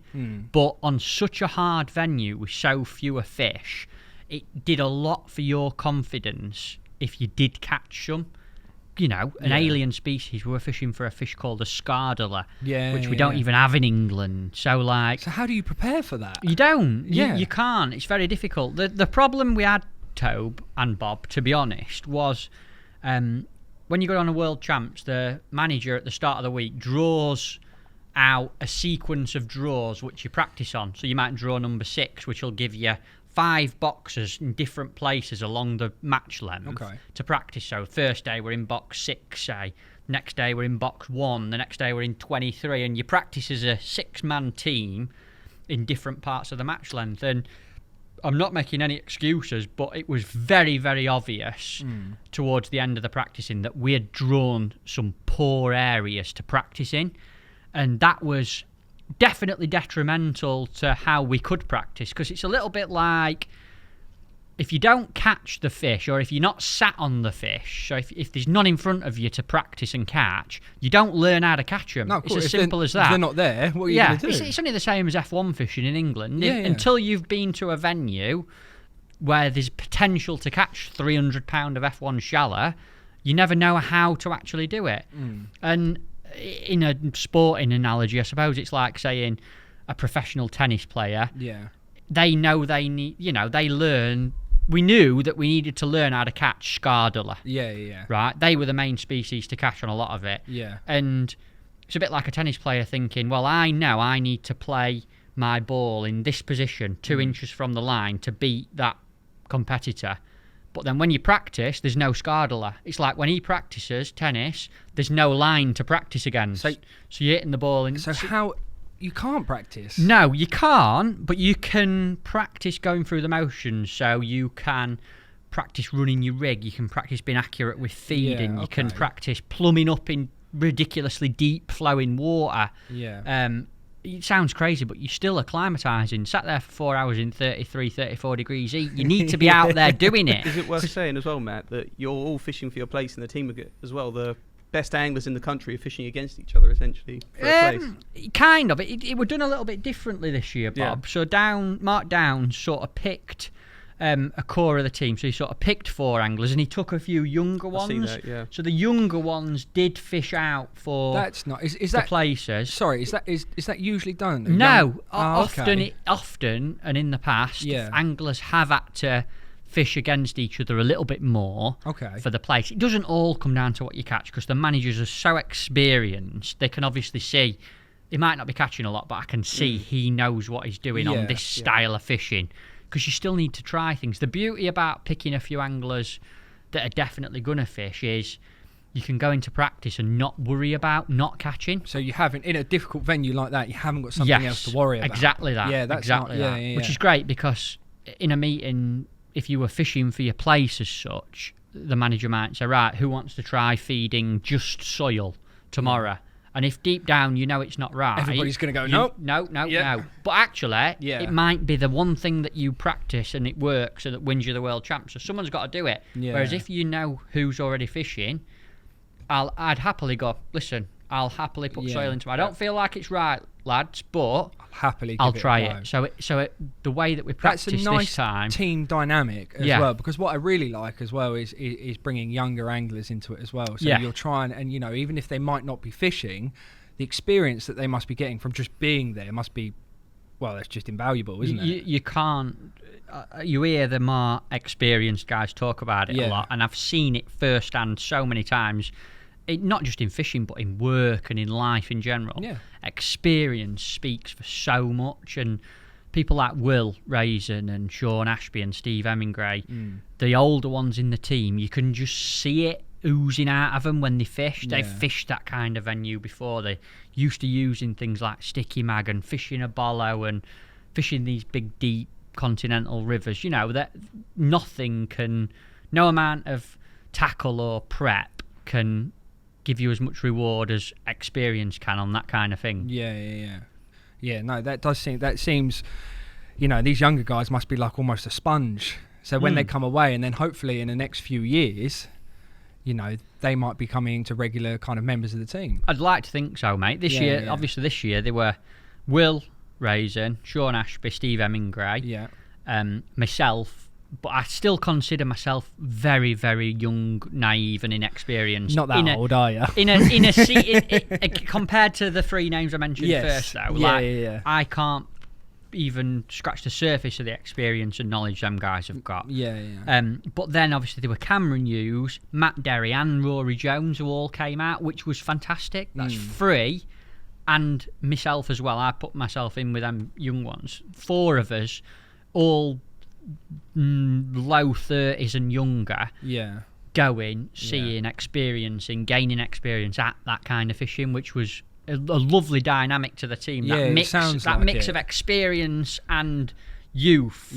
but on such a hard venue with so fewer fish, it did a lot for your confidence if you did catch some. An alien species. We were fishing for a fish called a scardula, which we don't even have in England. So how do you prepare for that? You don't. You can't. It's very difficult. The problem we had, Tobe and Bob, to be honest, was when you go on a World Champs, the manager at the start of the week draws out a sequence of draws which you practice on. So you might draw number 6, which will give you 5 boxes in different places along the match length to practice. So first day we're in box 6, say. Next day we're in box 1. The next day we're in 23. And you practice as a 6-man team in different parts of the match length. And I'm not making any excuses, but it was very, very obvious towards the end of the practicing that we had drawn some poor areas to practice in. And that was definitely detrimental to how we could practice, because it's a little bit like if you don't catch the fish, or if you're not sat on the fish, so if there's none in front of you to practice and catch, you don't learn how to catch them. No, of it's course, as if simple as If that. they're not there, what are you going to do? It's only the same as F1 fishing in England. Yeah, Until you've been to a venue where there's potential to catch 300 pound of F1 shallow, you never know how to actually do it. And in a sporting analogy, I suppose it's like saying a professional tennis player. Yeah. They know they need, they learn. We knew that we needed to learn how to catch scardula. Yeah. Right? They were the main species to catch on a lot of it. Yeah. And it's a bit like a tennis player thinking, well, I know I need to play my ball in this position, 2 inches from the line, to beat that competitor. But then when you practice, there's no scardula. It's like when he practices tennis, there's no line to practice against. So you're hitting the ball in. So how... You can't practice. No, you can't, but you can practice going through the motions. So you can practice running your rig. You can practice being accurate with feeding. Yeah, You can okay. practice plumbing up in ridiculously deep flowing water. Yeah. It sounds crazy, but you're still acclimatising. Sat there for 4 hours in 33, 34 degrees heat. You need to be out there doing it. Is it worth saying as well, Matt, that you're all fishing for your place in the team as well? The best anglers in the country are fishing against each other, essentially, for a place. Kind of. It was done a little bit differently this year, Bob. Yeah. So Mark Downs sort of picked a core of the team. So he sort of picked 4 anglers, and he took a few younger ones. I see that, yeah. So the younger ones did fish out for That's not... Is the that... places. Sorry, is that usually done? No, okay. often, and in the past, Yeah. anglers have had to fish against each other a little bit more Okay. for the place. It doesn't all come down to what you catch, because the managers are so experienced. They can obviously see they might not be catching a lot, but I can see he knows what he's doing Yeah, on this style of fishing, because you still need to try things. The beauty about picking a few anglers that are definitely going to fish is you can go into practice and not worry about not catching. So you haven't, in a difficult venue like that, you haven't got something else to worry about. Exactly that. Yeah, that's exactly not, that. yeah. Which is great, because in a meeting, if you were fishing for your place as such, the manager might say, right, who wants to try feeding just soil tomorrow? And if deep down you know it's not right, Everybody's going to go, you- nope. no. But actually, Yeah. it might be the one thing that you practice and it works and it wins you the world champ. So someone's got to do it. Yeah. Whereas if you know who's already fishing, I'd happily go, listen, I'll happily put Yeah. soil into it. I don't feel like it's right, lads, but Happily give I'll it a try go. it. So the way that we That's practice a nice this time, team dynamic as Yeah. well, because what I really like as well is bringing younger anglers into it as well. So Yeah. you're trying, and even if they might not be fishing, the experience that they must be getting from just being there must be, well, that's just invaluable, isn't it? you can't. You hear the more experienced guys talk about it a Yeah. lot, and I've seen it firsthand so many times. Not just in fishing, but in work and in life in general. Yeah. Experience speaks for so much, and people like Will Raisin and Sean Ashby and Steve Hemingway, the older ones in the team, you can just see it oozing out of them when they fish. They've Yeah. fished that kind of venue before. They used to using things like sticky mag and fishing a bollo and fishing these big, deep continental rivers. That no amount of tackle or prep can give you as much reward as experience can on that kind of thing. Yeah. No, that seems, these younger guys must be like almost a sponge. So when they come away, and then hopefully in the next few years, they might be coming into regular kind of members of the team. I'd like to think so, mate. Obviously this year, they were Will Raisin, Sean Ashby, Steve Hemingway, myself, but I still consider myself very, very young, naive, and inexperienced. Not that old, are you? Compared to the 3 names I mentioned first, though. I can't even scratch the surface of the experience and knowledge them guys have got. But then obviously there were Cameron Hughes, Matt Derry, and Rory Jones who all came out, which was fantastic. That's 3, and myself as well. I put myself in with them young ones. 4 of us, all low 30s and younger, going, seeing, experiencing, gaining experience at that kind of fishing, which was a lovely dynamic to the team. Yeah, that it mix, sounds that like mix it. of experience and youth,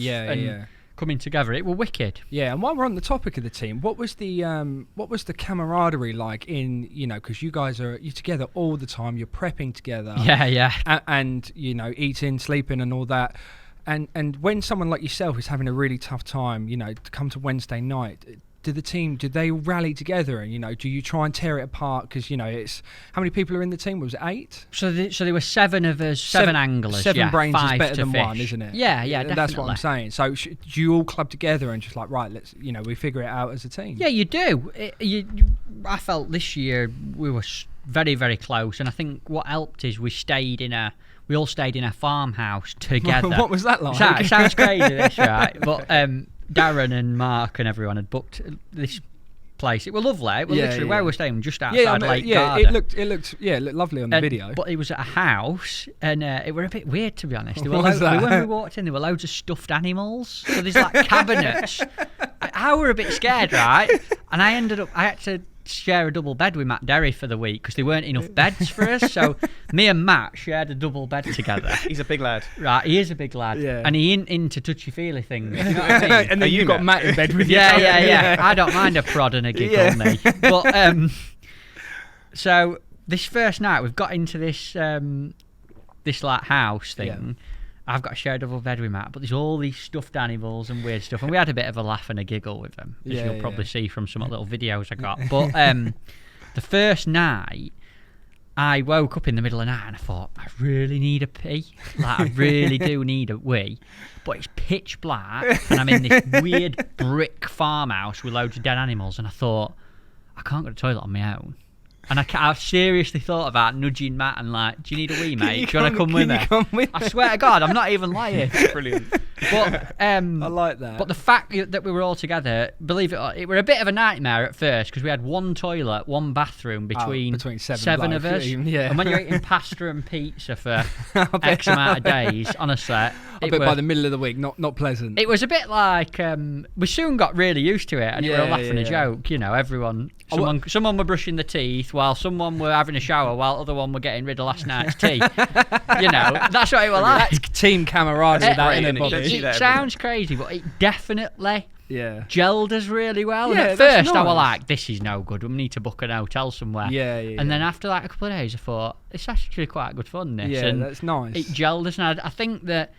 coming together. It were wicked. Yeah, and while we're on the topic of the team, what was the camaraderie like in, because you guys you're together all the time, you're prepping together, Yeah. and eating, sleeping, and all that. And when someone like yourself is having a really tough time, to come to Wednesday night, do they rally together, and do you try and tear it apart? Because it's how many people are in the team? Was it 8? So there were 7 of us, 7 anglers. 7 brains is 5 better to than fish. 1, isn't it? Yeah, definitely. That's what I'm saying. So do you all club together and just like, right, let's we figure it out as a team? Yeah, you do. I felt this year we were very, very close, and I think what helped is we all stayed in a farmhouse together. What was that like? It sounds crazy, this, right? But Darren and Mark and everyone had booked this place. It was lovely. It was literally where we were staying, just outside Lake Garda. It looked lovely on the video. But it was at a house, and it were a bit weird, to be honest. What was that? When we walked in, there were loads of stuffed animals. So there's like cabinets. I were a bit scared, right? And I had to share a double bed with Matt Derry for the week because there weren't enough beds for us. So me and Matt shared a double bed together. He's a big lad. Right, he is a big lad. Yeah. And he ain't into touchy-feely things. You know what I mean? And then you've got Matt in bed with you. Yeah. I don't mind a prod and a giggle, me. But so this first night we've got into this like house thing. Yeah. I've got a shared double bed with Matt, but there's all these stuffed animals and weird stuff, and we had a bit of a laugh and a giggle with them, as you'll probably see from some little videos I got. But the first night, I woke up in the middle of the night and I thought, I really need a pee. Like, I really do need a wee. But it's pitch black, and I'm in this weird brick farmhouse with loads of dead animals, and I thought, I can't go to the toilet on my own. And I seriously thought about nudging Matt and like, do you need a wee, mate? Do you want to come with me? I swear to God, I'm not even lying. Brilliant. But I like that. But the fact that we were all together, believe it or not, it were a bit of a nightmare at first because we had one toilet, one bathroom between 7 of us. Yeah. And when you're eating pasta and pizza for X amount of days, honestly, I bet by the middle of the week, not pleasant. it was a bit like we soon got really used to it, and it were a laugh and a joke. Everyone, someone were brushing the teeth while someone were having a shower while other one were getting rid of last night's tea. That's what it was like. That's team camaraderie. It sounds crazy, but it definitely gelled us really well. Yeah, and at first, I was like, "This is no good. We need to book an hotel somewhere." And then after like a couple of days, I thought it's actually quite good fun. And that's nice. It gelled us, and I think that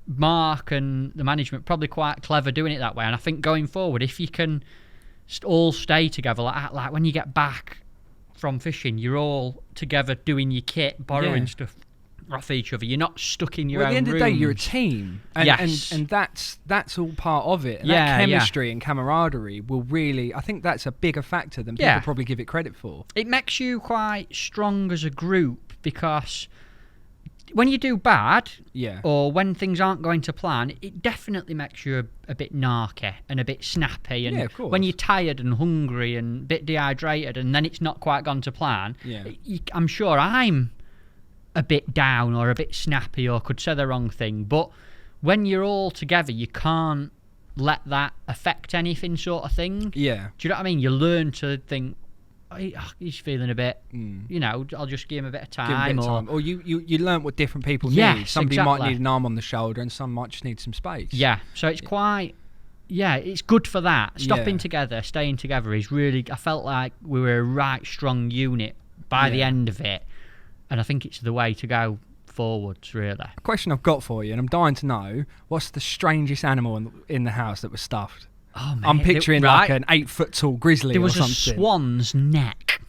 Mark and the management probably quite clever doing it that way. And I think going forward, if you can all stay together like when you get back from fishing, you're all together doing your kit, borrowing stuff off each other. You're not stuck in your own At the end of the day, rooms. you're a team, and that's all part of it. And that chemistry and camaraderie will really, I think that's a bigger factor than people probably give it credit for. It makes you quite strong as a group because when you do bad, or when things aren't going to plan, it definitely makes you a bit narky and a bit snappy. And when you're tired and hungry and a bit dehydrated, and then it's not quite gone to plan, I'm sure I'm a bit down or a bit snappy or could say the wrong thing. But when you're all together, you can't let that affect anything, sort of thing. Yeah. Do you know what I mean? You learn to think, he's feeling a bit, I'll just give him a bit of time. Or you learn what different people need. Somebody might need an arm on the shoulder and some might just need some space. Yeah, so it's quite, it's good for that. Stopping together, staying together is really, I felt like we were a right strong unit by the end of it. And I think it's the way to go forwards, really. A question I've got for you, and I'm dying to know, what's the strangest animal in the house that was stuffed? Oh, man. I'm picturing like an 8-foot tall grizzly or something. There was a swan's neck.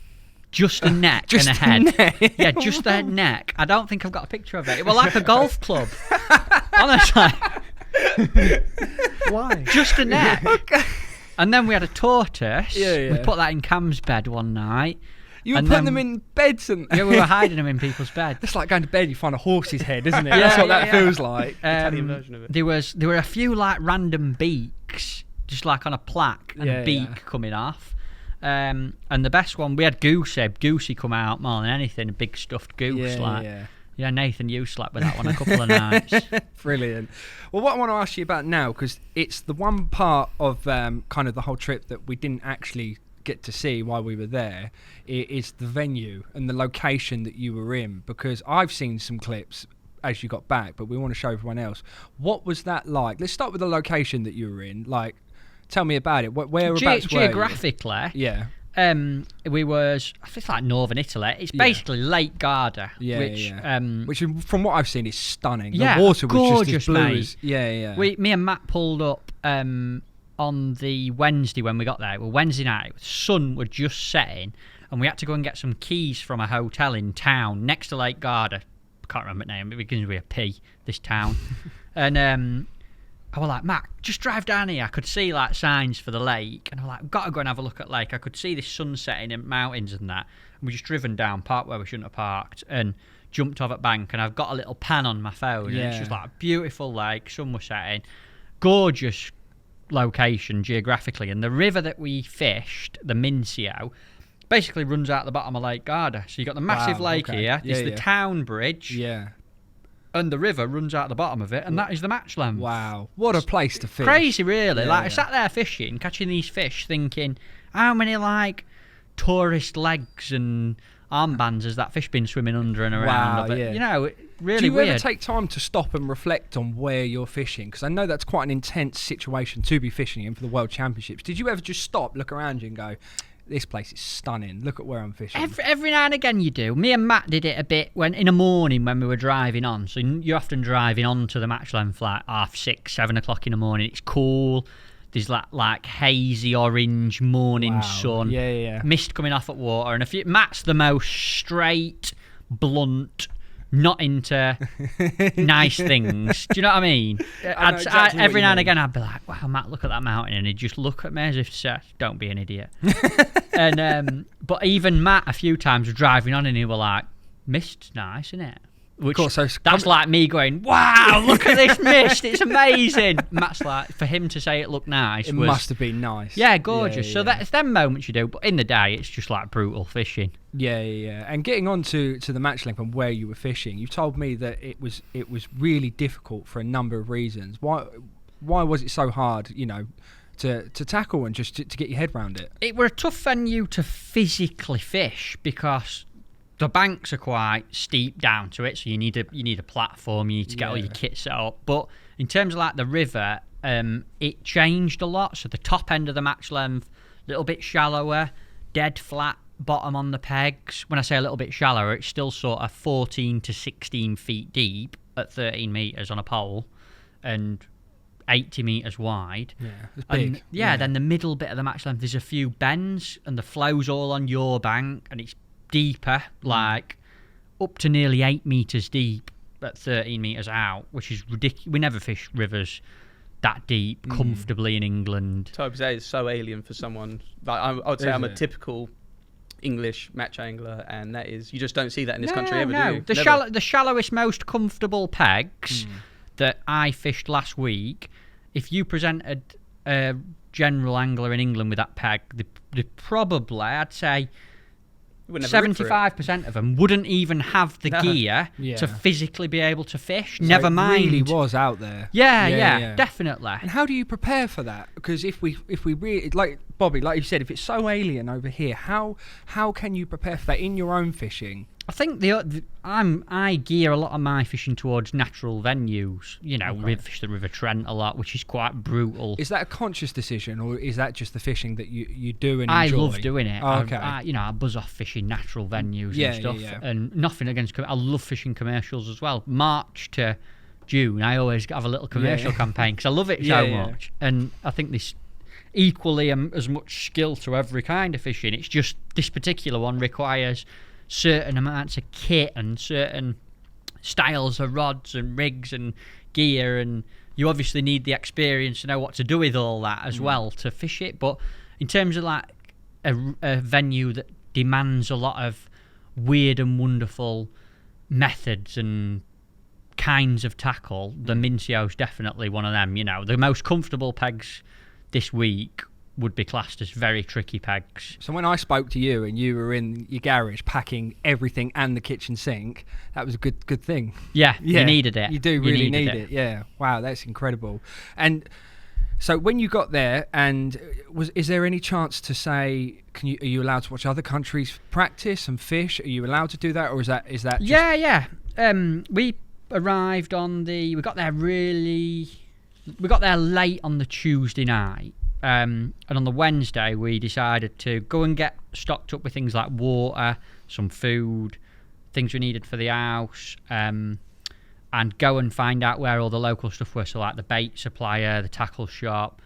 Just a neck and a head. Yeah, just the neck. I don't think I've got a picture of it. It was like a golf club. Honestly. Why? Just a neck. Okay. And then we had a tortoise. Yeah. We put that in Cam's bed one night. You were putting them in beds and... Yeah, we were hiding them in people's beds. It's like going to bed, you find a horse's head, isn't it? That's what that feels like. Italian version of it. There were a few like random beaks, just like on a plaque, and a beak coming off. And the best one, we had Goosey. Goosey come out more than anything, a big stuffed goose. Yeah, Nathan, you slept with that one a couple of nights. Brilliant. Well, what I want to ask you about now, because it's the one part of kind of the whole trip that we didn't actually get to see while we were there, is the venue and the location that you were in, because I've seen some clips as you got back, but we want to show everyone else. What was that like? Let's start with the location that you were in. Like, tell me about it. Whereabouts geographically, yeah, we was, I think it's like northern Italy. It's basically Lake Garda, which from what I've seen is stunning. Yeah, the water was gorgeous, just as blue mate. as yeah. Me and Matt pulled up on the Wednesday when we got there. Well, Wednesday night, the sun was just setting, and we had to go and get some keys from a hotel in town next to Lake Garda. I can't remember the name. It begins with a P. This town, and I was like, Matt, just drive down here. I could see like signs for the lake, and I was like, I've got to go and have a look at lake. I could see this sun setting in mountains and that. And we just driven down, parked where we shouldn't have parked, and jumped off at bank. And I've got a little pan on my phone, and it's just like a beautiful lake, sun was setting, gorgeous location geographically. And the river that we fished, the Mincio, basically runs out the bottom of Lake Garda. So you got the massive lake here. There's the town bridge. Yeah. And the river runs out the bottom of it, and that is the Matchland. Wow, what a place to fish! Crazy, really. I sat there fishing, catching these fish, thinking, how many like tourist legs and armbands has that fish been swimming under and around? Wow, You know, really Do you weird. ever take time to stop and reflect on where you're fishing? Because I know that's quite an intense situation to be fishing in for the World Championships. Did you ever just stop, look around you, and go, this place is stunning. Look at where I'm fishing. Every now and again you do. Me and Matt did it a bit when in the morning when we were driving on. So you're often driving on to the Matchland for like 6:30, 7 o'clock in the morning. It's cool. There's like hazy orange morning sun. Yeah. Mist coming off at water. And Matt's the most straight, blunt, not into nice things. Do you know what I mean? Every now and again I'd be like, wow, Matt, look at that mountain. And he'd just look at me as if to say, don't be an idiot. And but even Matt a few times was driving on and he was like, mist's nice, isn't it? Which, of course, that's like me going, wow, look at this mist, it's amazing. Matt's like, for him to say it looked nice, it must have been nice. Yeah, gorgeous. So that's them moments you do, but in the day it's just like brutal fishing. Yeah. And getting on to the Matchland and where you were fishing, you told me that it was really difficult for a number of reasons. Why was it so hard, to tackle and just to get your head around it? It were a tough venue to physically fish because the banks are quite steep down to it, so you need a platform, you need to get all your kit set up. But in terms of like the river, it changed a lot. So the top end of the match length, a little bit shallower, dead flat bottom on the pegs. When I say a little bit shallower, it's still sort of 14 to 16 feet deep at 13 metres on a pole and 80 metres wide. Yeah, it's big. And, then the middle bit of the match length, there's a few bends and the flow's all on your bank and it's deeper, like up to nearly 8 metres deep at 13 metres out, which is ridiculous. We never fish rivers that deep comfortably in England. So it's so alien for someone. Like I would say I'm a typical English match angler, and that is, you just don't see that in this country ever, do you? The shallowest, most comfortable pegs that I fished last week, if you presented a general angler in England with that peg, they probably, I'd say, 75% of them wouldn't even have the gear to physically be able to fish. So never mind. It really was out there. Yeah, definitely. And how do you prepare for that? Because if we really, like Bobby, like you said, if it's so alien over here, how can you prepare for that in your own fishing? I think I gear a lot of my fishing towards natural venues. We fish the River Trent a lot, which is quite brutal. Is that a conscious decision, or is that just the fishing that you do and enjoy? I love doing it. Oh, okay. I buzz off fishing natural venues and stuff. Yeah. And nothing against. I love fishing commercials as well. March to June, I always have a little commercial campaign because I love it so much. And I think this equally as much skill to every kind of fishing. It's just this particular one requires certain amounts of kit and certain styles of rods and rigs and gear, and you obviously need the experience to know what to do with all that as well to fish it. But in terms of like a venue that demands a lot of weird and wonderful methods and kinds of tackle, the Mincio's definitely one of them. The most comfortable pegs this week would be classed as very tricky pegs. So when I spoke to you and you were in your garage packing everything and the kitchen sink, that was a good thing. Yeah, you needed it. You do really need it. Yeah. Wow, that's incredible. And so when you got there, and is there any chance to say, are you allowed to watch other countries practice and fish? Are you allowed to do that, or is that just... Yeah. We arrived we got there late on the Tuesday night. And on the Wednesday, we decided to go and get stocked up with things like water, some food, things we needed for the house, and go and find out where all the local stuff were. So like the bait supplier, the tackle shop,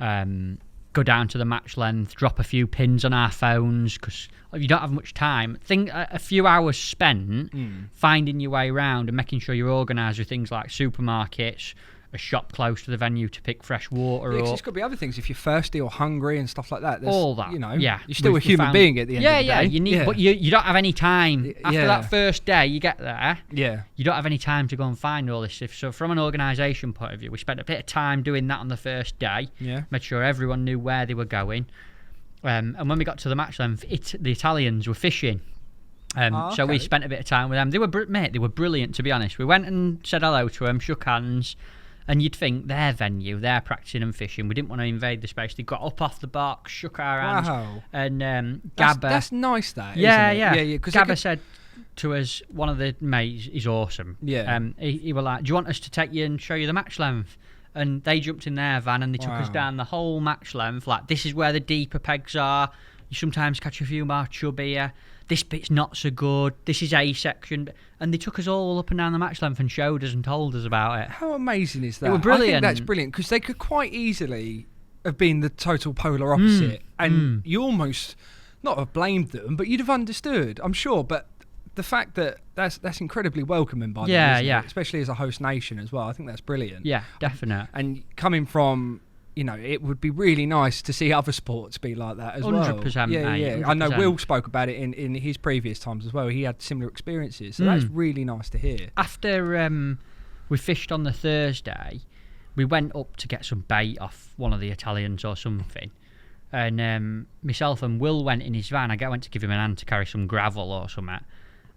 go down to the match length, drop a few pins on our phones because you don't have much time. Think a few hours spent finding your way around and making sure you're organised with things like supermarkets, a shop close to the venue to pick fresh water. Yeah, 'cause up. it's got to be other things if you're thirsty or hungry and stuff like that. There's, All that, you know, yeah. you're still a We human found- being at the end of the day. Yeah, you need, but you don't have any time after Yeah. that first day. You get there, Yeah. you don't have any time to go and find all this stuff. So from an organisation point of view, we spent a bit of time doing that on the first day. Yeah. Made sure everyone knew where they were going. And when we got to the match length, the Italians were fishing. So we okay. spent a bit of time with them. They were they were brilliant, to be honest. We went and said hello to them, shook hands, and you'd think their venue, they're practicing and fishing. We didn't want to invade the space. They got up off the box, shook our hands, Wow. and That's, Gabba. that's nice, that. Yeah, isn't it? yeah. Yeah, 'cause Gabba it said to us, one of the mates is awesome. Yeah. He were like, "Do you want us to take you and show you the match length?" And they jumped in their van and they took us Wow. down the whole match length. Like, this is where the deeper pegs are. You sometimes catch a few more chubbier. This bit's not so good. This is A section. And they took us all up and down the match length and showed us and told us about it. How amazing is that? were I think brilliant. that's brilliant because they could quite easily have been the total polar opposite, and you almost not have blamed them, but you'd have understood, I'm sure. But the fact that that's incredibly welcoming by them, Yeah, isn't yeah. it? Especially as a host nation as well. I think that's brilliant. Yeah, definite. And coming from, you know, it would be really nice to see other sports be like that as well. 100%, Yeah, mate, yeah. I know 100%. Will spoke about it in his previous times as well. He had similar experiences, so that's really nice to hear. After we fished on the Thursday, we went up to get some bait off one of the Italians or something. And myself and Will went in his van. I went to give him an hand to carry some gravel or something.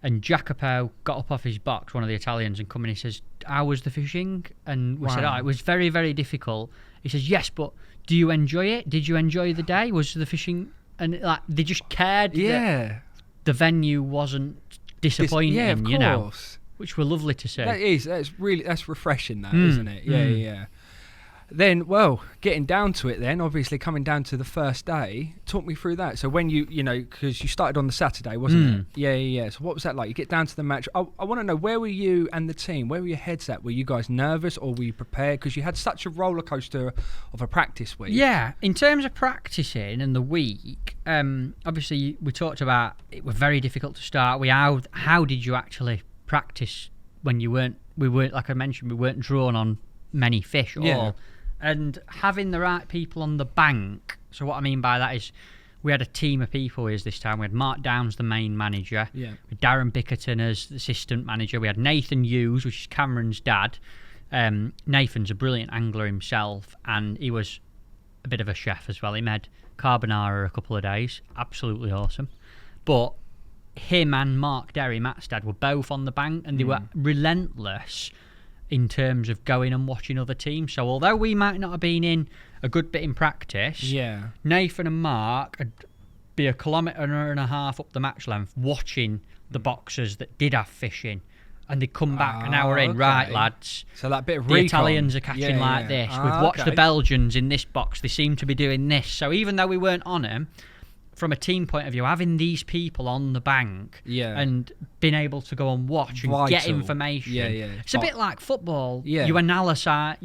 And Jacopo got up off his box, one of the Italians, and come in. He says, "How was the fishing?" And we said, "Oh, it was very, very difficult." He says, "Yes, but do you enjoy it? Did you enjoy the day? Was the fishing?" And like they just cared. That Yeah. the venue wasn't disappointing. Yeah, of you know, course. which were lovely to see. That's refreshing, that isn't it? Yeah, yeah. Then, well, getting down to it then, obviously coming down to the first day, talk me through that. So when you know, because you started on the Saturday, wasn't it? Yeah, yeah, yeah. So what was that like? You get down to the match. I want to know, where were you and the team? Where were your heads at? Were you guys nervous or were you prepared? Because you had such a roller coaster of a practice week. Yeah, in terms of practicing and the week, obviously we talked about it was very difficult to start. How did you actually practice when we weren't, like I mentioned, we weren't drawn on many fish at all. And having the right people on the bank. So what I mean by that is we had a team of people with us this time. We had Mark Downs, the main manager. Yeah. We had Darren Bickerton as the assistant manager. We had Nathan Hughes, which is Cameron's dad. Nathan's a brilliant angler himself, and he was a bit of a chef as well. He made carbonara a couple of days. Absolutely awesome. But him and Mark Derry, Matt's dad, were both on the bank, and they were relentless in terms of going and watching other teams. So although we might not have been in a good bit in practice, Yeah. Nathan and Mark would be 1.5 kilometres up the match length watching the boxers that did have fishing, and they'd come back an hour in, okay. right lads, So that bit of the recon. Italians are catching like this. We've watched the Belgians in this box, they seem to be doing this. So even though we weren't on them, from a team point of view, having these people on the bank and being able to go and watch and get Vital. information. Yeah, yeah. It's a bit like football. Yeah. You analyse. That's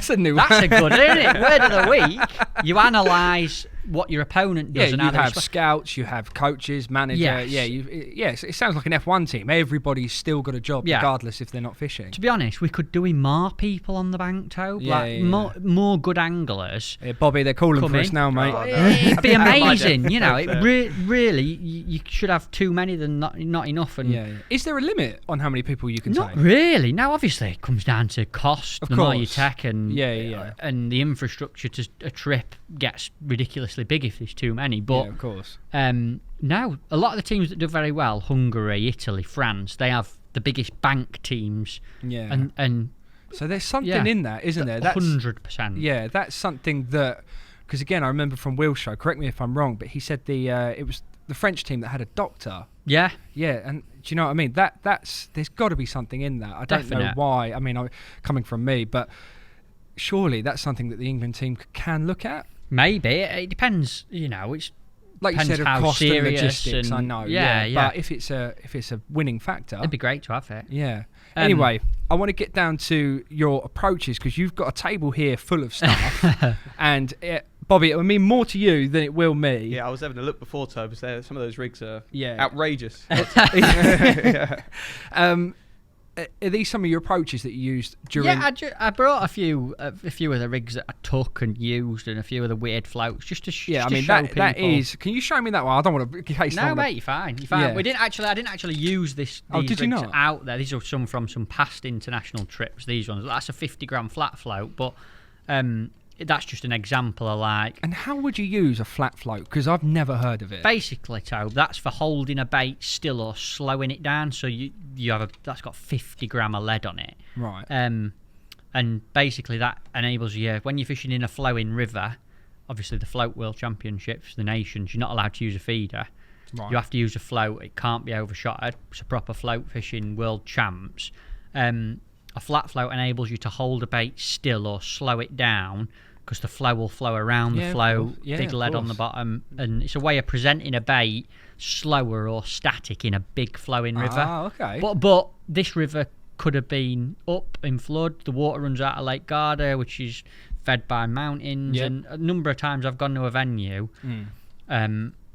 a new That's a good, isn't it? Word of the week. You analyse what your opponent does. Yeah, and you how they have respond. scouts, you have coaches, manager. Yes. Yeah, yes. It sounds like an F1 team. Everybody's still got a job, Yeah. regardless if they're not fishing. To be honest, we could do with more people on the bank, Tobe. Yeah, like yeah, more good anglers. Yeah, Bobby, they're calling Come for us in. now, mate. It'd be amazing, you know. It Fair. really, you should have too many than not enough. And Yeah, yeah. Is there a limit on how many people you can not take? really. Now, obviously, it comes down to cost. Of The more you course. take, and Yeah. and the infrastructure to a trip gets ridiculously big if there's too many. But Yeah, of course. now, a lot of the teams that do very well, Hungary, Italy, France, they have the biggest bank teams. Yeah. And So there's something yeah, in that, isn't there? That's 100%. Yeah, that's something that, because again, I remember from Will's show. Correct me if I'm wrong, but he said it was the French team that had a doctor. Yeah. Yeah, and do you know what I mean? That's there's got to be something in that. I don't know Definite. why. I mean, coming from me, but surely that's something that the England team can look at. Maybe it depends. It's Like you depends said, of how cost and serious logistics. I and- know. yeah, yeah. But if it's a winning factor, it'd be great to have it. yeah. Um, Anyway, I want to get down to your approaches because you've got a table here full of stuff, and Bobby, it will mean more to you than it will me. Yeah, I was having a look before, Tobes. Some of those rigs are Yeah. outrageous. Are these some of your approaches that you used during? Yeah, I brought a few of the rigs that I took and used, and a few of the weird floats just to Yeah, just I to mean show that people. is. Can you show me that one? I don't want to. In case No, someone- mate, you're fine. You're fine. Yeah. I didn't actually use these Oh, did you rigs not? out there. These are some from some past international trips. These ones. That's a 50-gram flat float, but that's just an example of like. And how would you use a flat float? Because I've never heard of it. Basically, Tobe, that's for holding a bait still or slowing it down. So you have that's got 50 gram of lead on it. Right. And basically that enables you when you're fishing in a flowing river. Obviously, the Float World Championships, the nations, you're not allowed to use a feeder. Right. You have to use a float. It can't be overshotted. It's a proper float fishing world champs. A flat float enables you to hold a bait still or slow it down because the flow will flow around Yeah, the of float, course. Yeah, big of lead on the course. bottom, and it's a way of presenting a bait slower or static in a big flowing river. Ah, okay. But this river could have been up in flood. The water runs out of Lake Garda, which is fed by mountains, Yep. and a number of times I've gone to a venue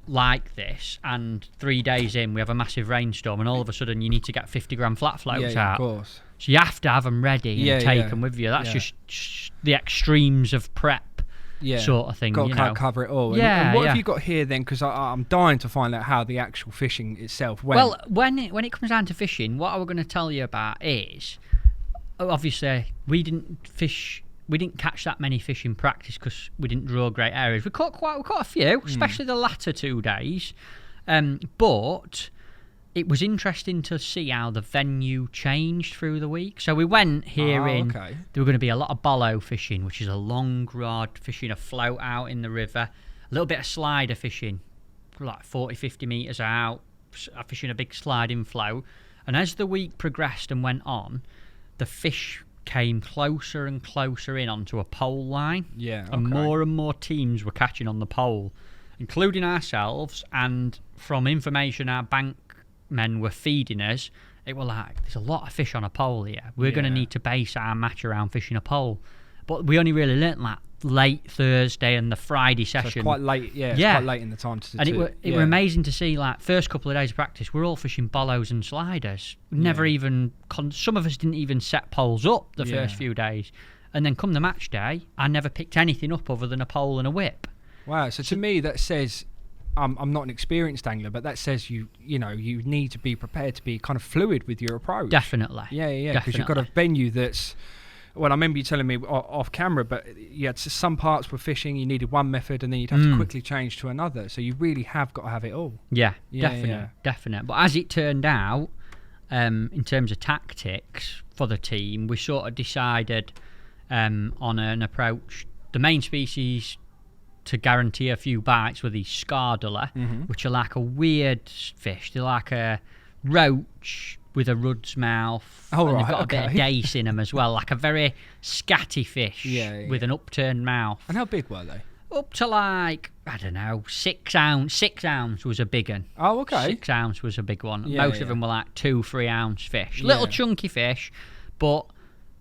like this, and 3 days in we have a massive rainstorm, and all of a sudden you need to get 50-gram flat floats yeah, out. of course. So you have to have them ready and Yeah, take yeah. them with you. That's Yeah. just the extremes of prep Yeah. sort of thing. Got you to know. cover it all. And- Yeah, And what yeah. have you got here then? Because I'm dying to find out how the actual fishing itself went. Well, when it comes down to fishing, what I was going to tell you about is obviously we didn't catch that many fish in practice because we didn't draw great areas. We caught a few, especially the latter 2 days. But it was interesting to see how the venue changed through the week. So we went here in. okay. There were going to be a lot of bollow fishing, which is a long rod fishing a float out in the river. A little bit of slider fishing, like 40, 50 metres out, fishing a big sliding float. And as the week progressed and went on, the fish came closer and closer in onto a pole line. Yeah, And okay. more and more teams were catching on the pole, including ourselves. And from information our bank men were feeding us, it were like, there's a lot of fish on a pole here. We're going to Yeah. need to base our match around fishing a pole. But we only really learnt that late Thursday and the Friday So session. it's quite late. Yeah, it's Yeah. quite late in the time to. And it to- were yeah. amazing to see, like, first couple of days of practice, we're all fishing bollows and sliders. Never even, some of us didn't even set poles up the first Yeah. few days. And then come the match day, I never picked anything up other than a pole and a whip. Wow. So to me, that says. I'm not an experienced angler, but that says you need to be prepared to be kind of fluid with your approach. Definitely. Yeah, because you've got a venue that's. Well, I remember you telling me off camera, but you had some parts were fishing. You needed one method, and then you'd have to quickly change to another. So you really have got to have it all. Yeah, Yeah, definite. But as it turned out, in terms of tactics for the team, we sort of decided on an approach. The main species to guarantee a few bites were these scardula, which are like a weird fish. They're like a roach with a rud's mouth. Oh, and right, they've got a bit of okay. dace in them as well, like a very scatty fish Yeah, with an upturned mouth. And how big were they? Up to like, I don't know, 6 ounce. 6 ounce was a big one. Oh, okay. 6 ounce was a big one. Yeah, Most of yeah. them were like 2-3 ounce fish. Little Yeah. chunky fish, but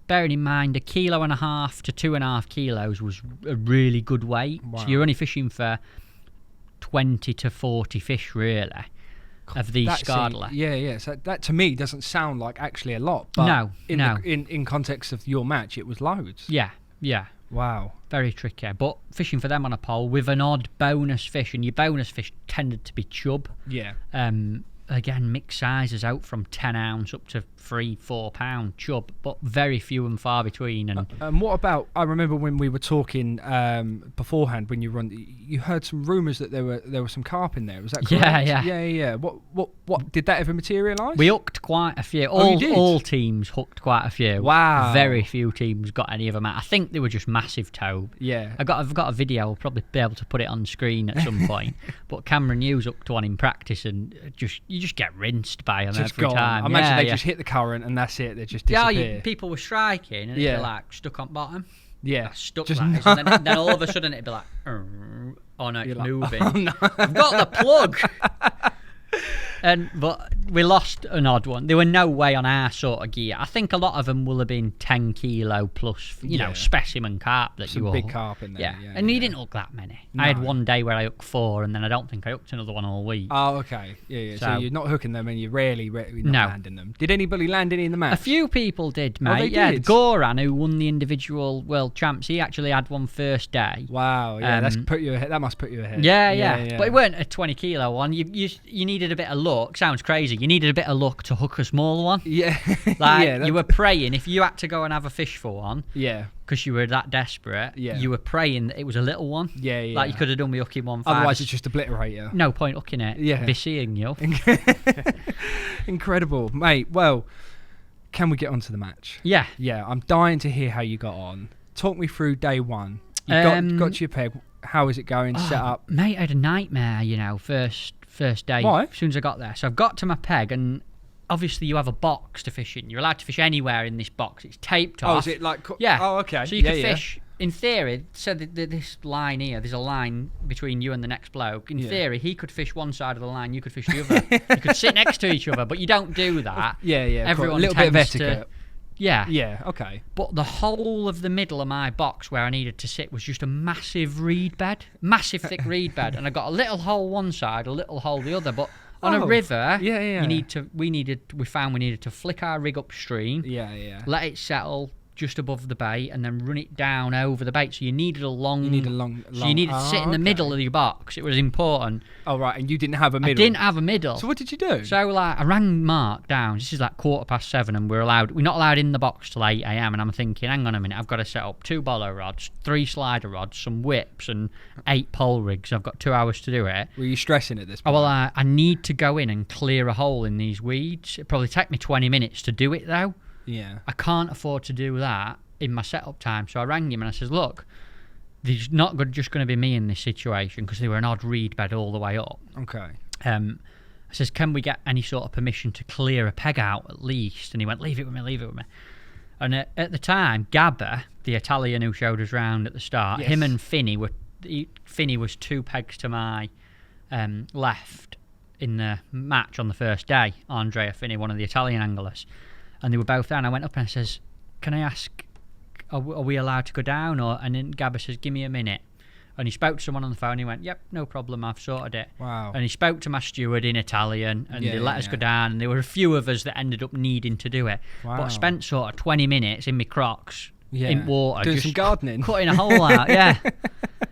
bearing in mind 1.5 kilos to 2.5 kilos was a really good weight. Wow. So you're only fishing for 20 to 40 fish really of these That's scardula. Yeah. So that to me doesn't sound like actually a lot, but No, in no. in context of your match, it was loads. Yeah. Wow. Very tricky. But fishing for them on a pole with an odd bonus fish, and your bonus fish tended to be chub. Yeah. Again, mixed sizes out from 10 ounce up to 3-4 pound chub, but very few and far between. And What about? I remember when we were talking beforehand when you run, you heard some rumours that there were some carp in there. Was that correct? Yeah. Yeah. What did that ever materialise? we hooked quite a few. Oh, you did? All teams hooked quite a few. Wow. Very few teams got any of them out. I think they were just massive tobe. Yeah. I've got a video. I'll probably be able to put it on screen at some point. But Cameron Hughes hooked one in practice, and you just get rinsed by them Just every gone. time. I imagine yeah, they just hit the current and that's it. They just yeah. disappear. People were striking, and Yeah. they're like stuck on bottom. Yeah. Stuck Just like this, and then all of a sudden it'd be like, oh no, it's You're like, moving. "Oh, no." I've got the plug. But we lost an odd one. There were no way on our sort of gear. I think a lot of them will have been 10 kilo plus, you know, Yeah. specimen carp that Some you big hook. carp in there. Yeah, Yeah, and yeah. you didn't hook that many. I had No. one day where I hooked 4, and then I don't think I hooked another one all week. Oh, okay. Yeah. So So- you're not hooking them, and you're rarely not No. landing them. Did anybody land any in the match? A few people did, mate. they yeah, did? Goran, who won the individual world champs, he actually had one first day. Wow. Yeah. That's Um, put you ahead. That must put you ahead. Yeah. But it weren't a 20 kilo one. You needed a bit of luck. Sounds crazy. You needed a bit of luck to hook a small one. Yeah. Like yeah, you were praying if you had to go and have a fish for one Yeah. because you were that desperate. Yeah. You were praying that it was a little one. Yeah. Yeah. Like you could have done with hooking one. Otherwise, it's just obliterate you. no point hooking it. Yeah. Be seeing you. Incredible, mate. Well, can we get on to the match? Yeah. Yeah. I'm dying to hear how you got on. Talk me through day one. You got to your peg. How is it going? Set up. Mate, I had a nightmare. First day. Why? As soon as I got there, so I've got to my peg and. Obviously, you have a box to fish in. You're allowed to fish anywhere in this box. It's taped off. Oh, is it like? Yeah. Oh, okay. So you can fish. In theory, so this line here, there's a line between you and the next bloke. In theory, he could fish one side of the line, you could fish the other. You could sit next to each other, but you don't do that. Yeah. Everyone a little bit of tends etiquette. Yeah. Yeah. Okay. But the whole of the middle of my box where I needed to sit was just a massive reed bed, massive thick reed bed, and I got a little hole one side, a little hole the other. But on a river, we found we needed to flick our rig upstream, let it settle just above the bait, and then run it down over the bait. So you needed a long. You need a long. So you needed to sit in the middle of your box. It was important. Oh right, and you didn't have a middle. I didn't have a middle. So what did you do? So like I rang Mark down. This is like 7:15, and we're not allowed in the box till 8 a.m. And I'm thinking, hang on a minute, I've got to set up 2 bolo rods, 3 slider rods, some whips, and 8 pole rigs. I've got 2 hours to do it. Were you stressing at this Oh point? well, I need to go in and clear a hole in these weeds. It'd probably take me 20 minutes to do it though. Yeah. I can't afford to do that in my setup time. So I rang him and I says, look, there's not just going to be me in this situation because they were an odd reed bed all the way up. Okay. I says, can we get any sort of permission to clear a peg out at least? And he went, leave it with me. And at the time, Gabba, the Italian who showed us round at the start, Yes. him and Finney Finney was 2 pegs to my left in the match on the first day. Andrea Finney, one of the Italian anglers. And they were both there. And I went up and I says, can I ask, are we allowed to go down? And then Gabba says, give me a minute. And he spoke to someone on the phone. He went, yep, no problem, I've sorted it. Wow. And he spoke to my steward in Italian, and Yeah, they let us yeah. go down. And there were a few of us that ended up needing to do it. Wow. But I spent sort of 20 minutes in my Crocs, Yeah. in water, Doing just some gardening. cutting a hole out. Yeah.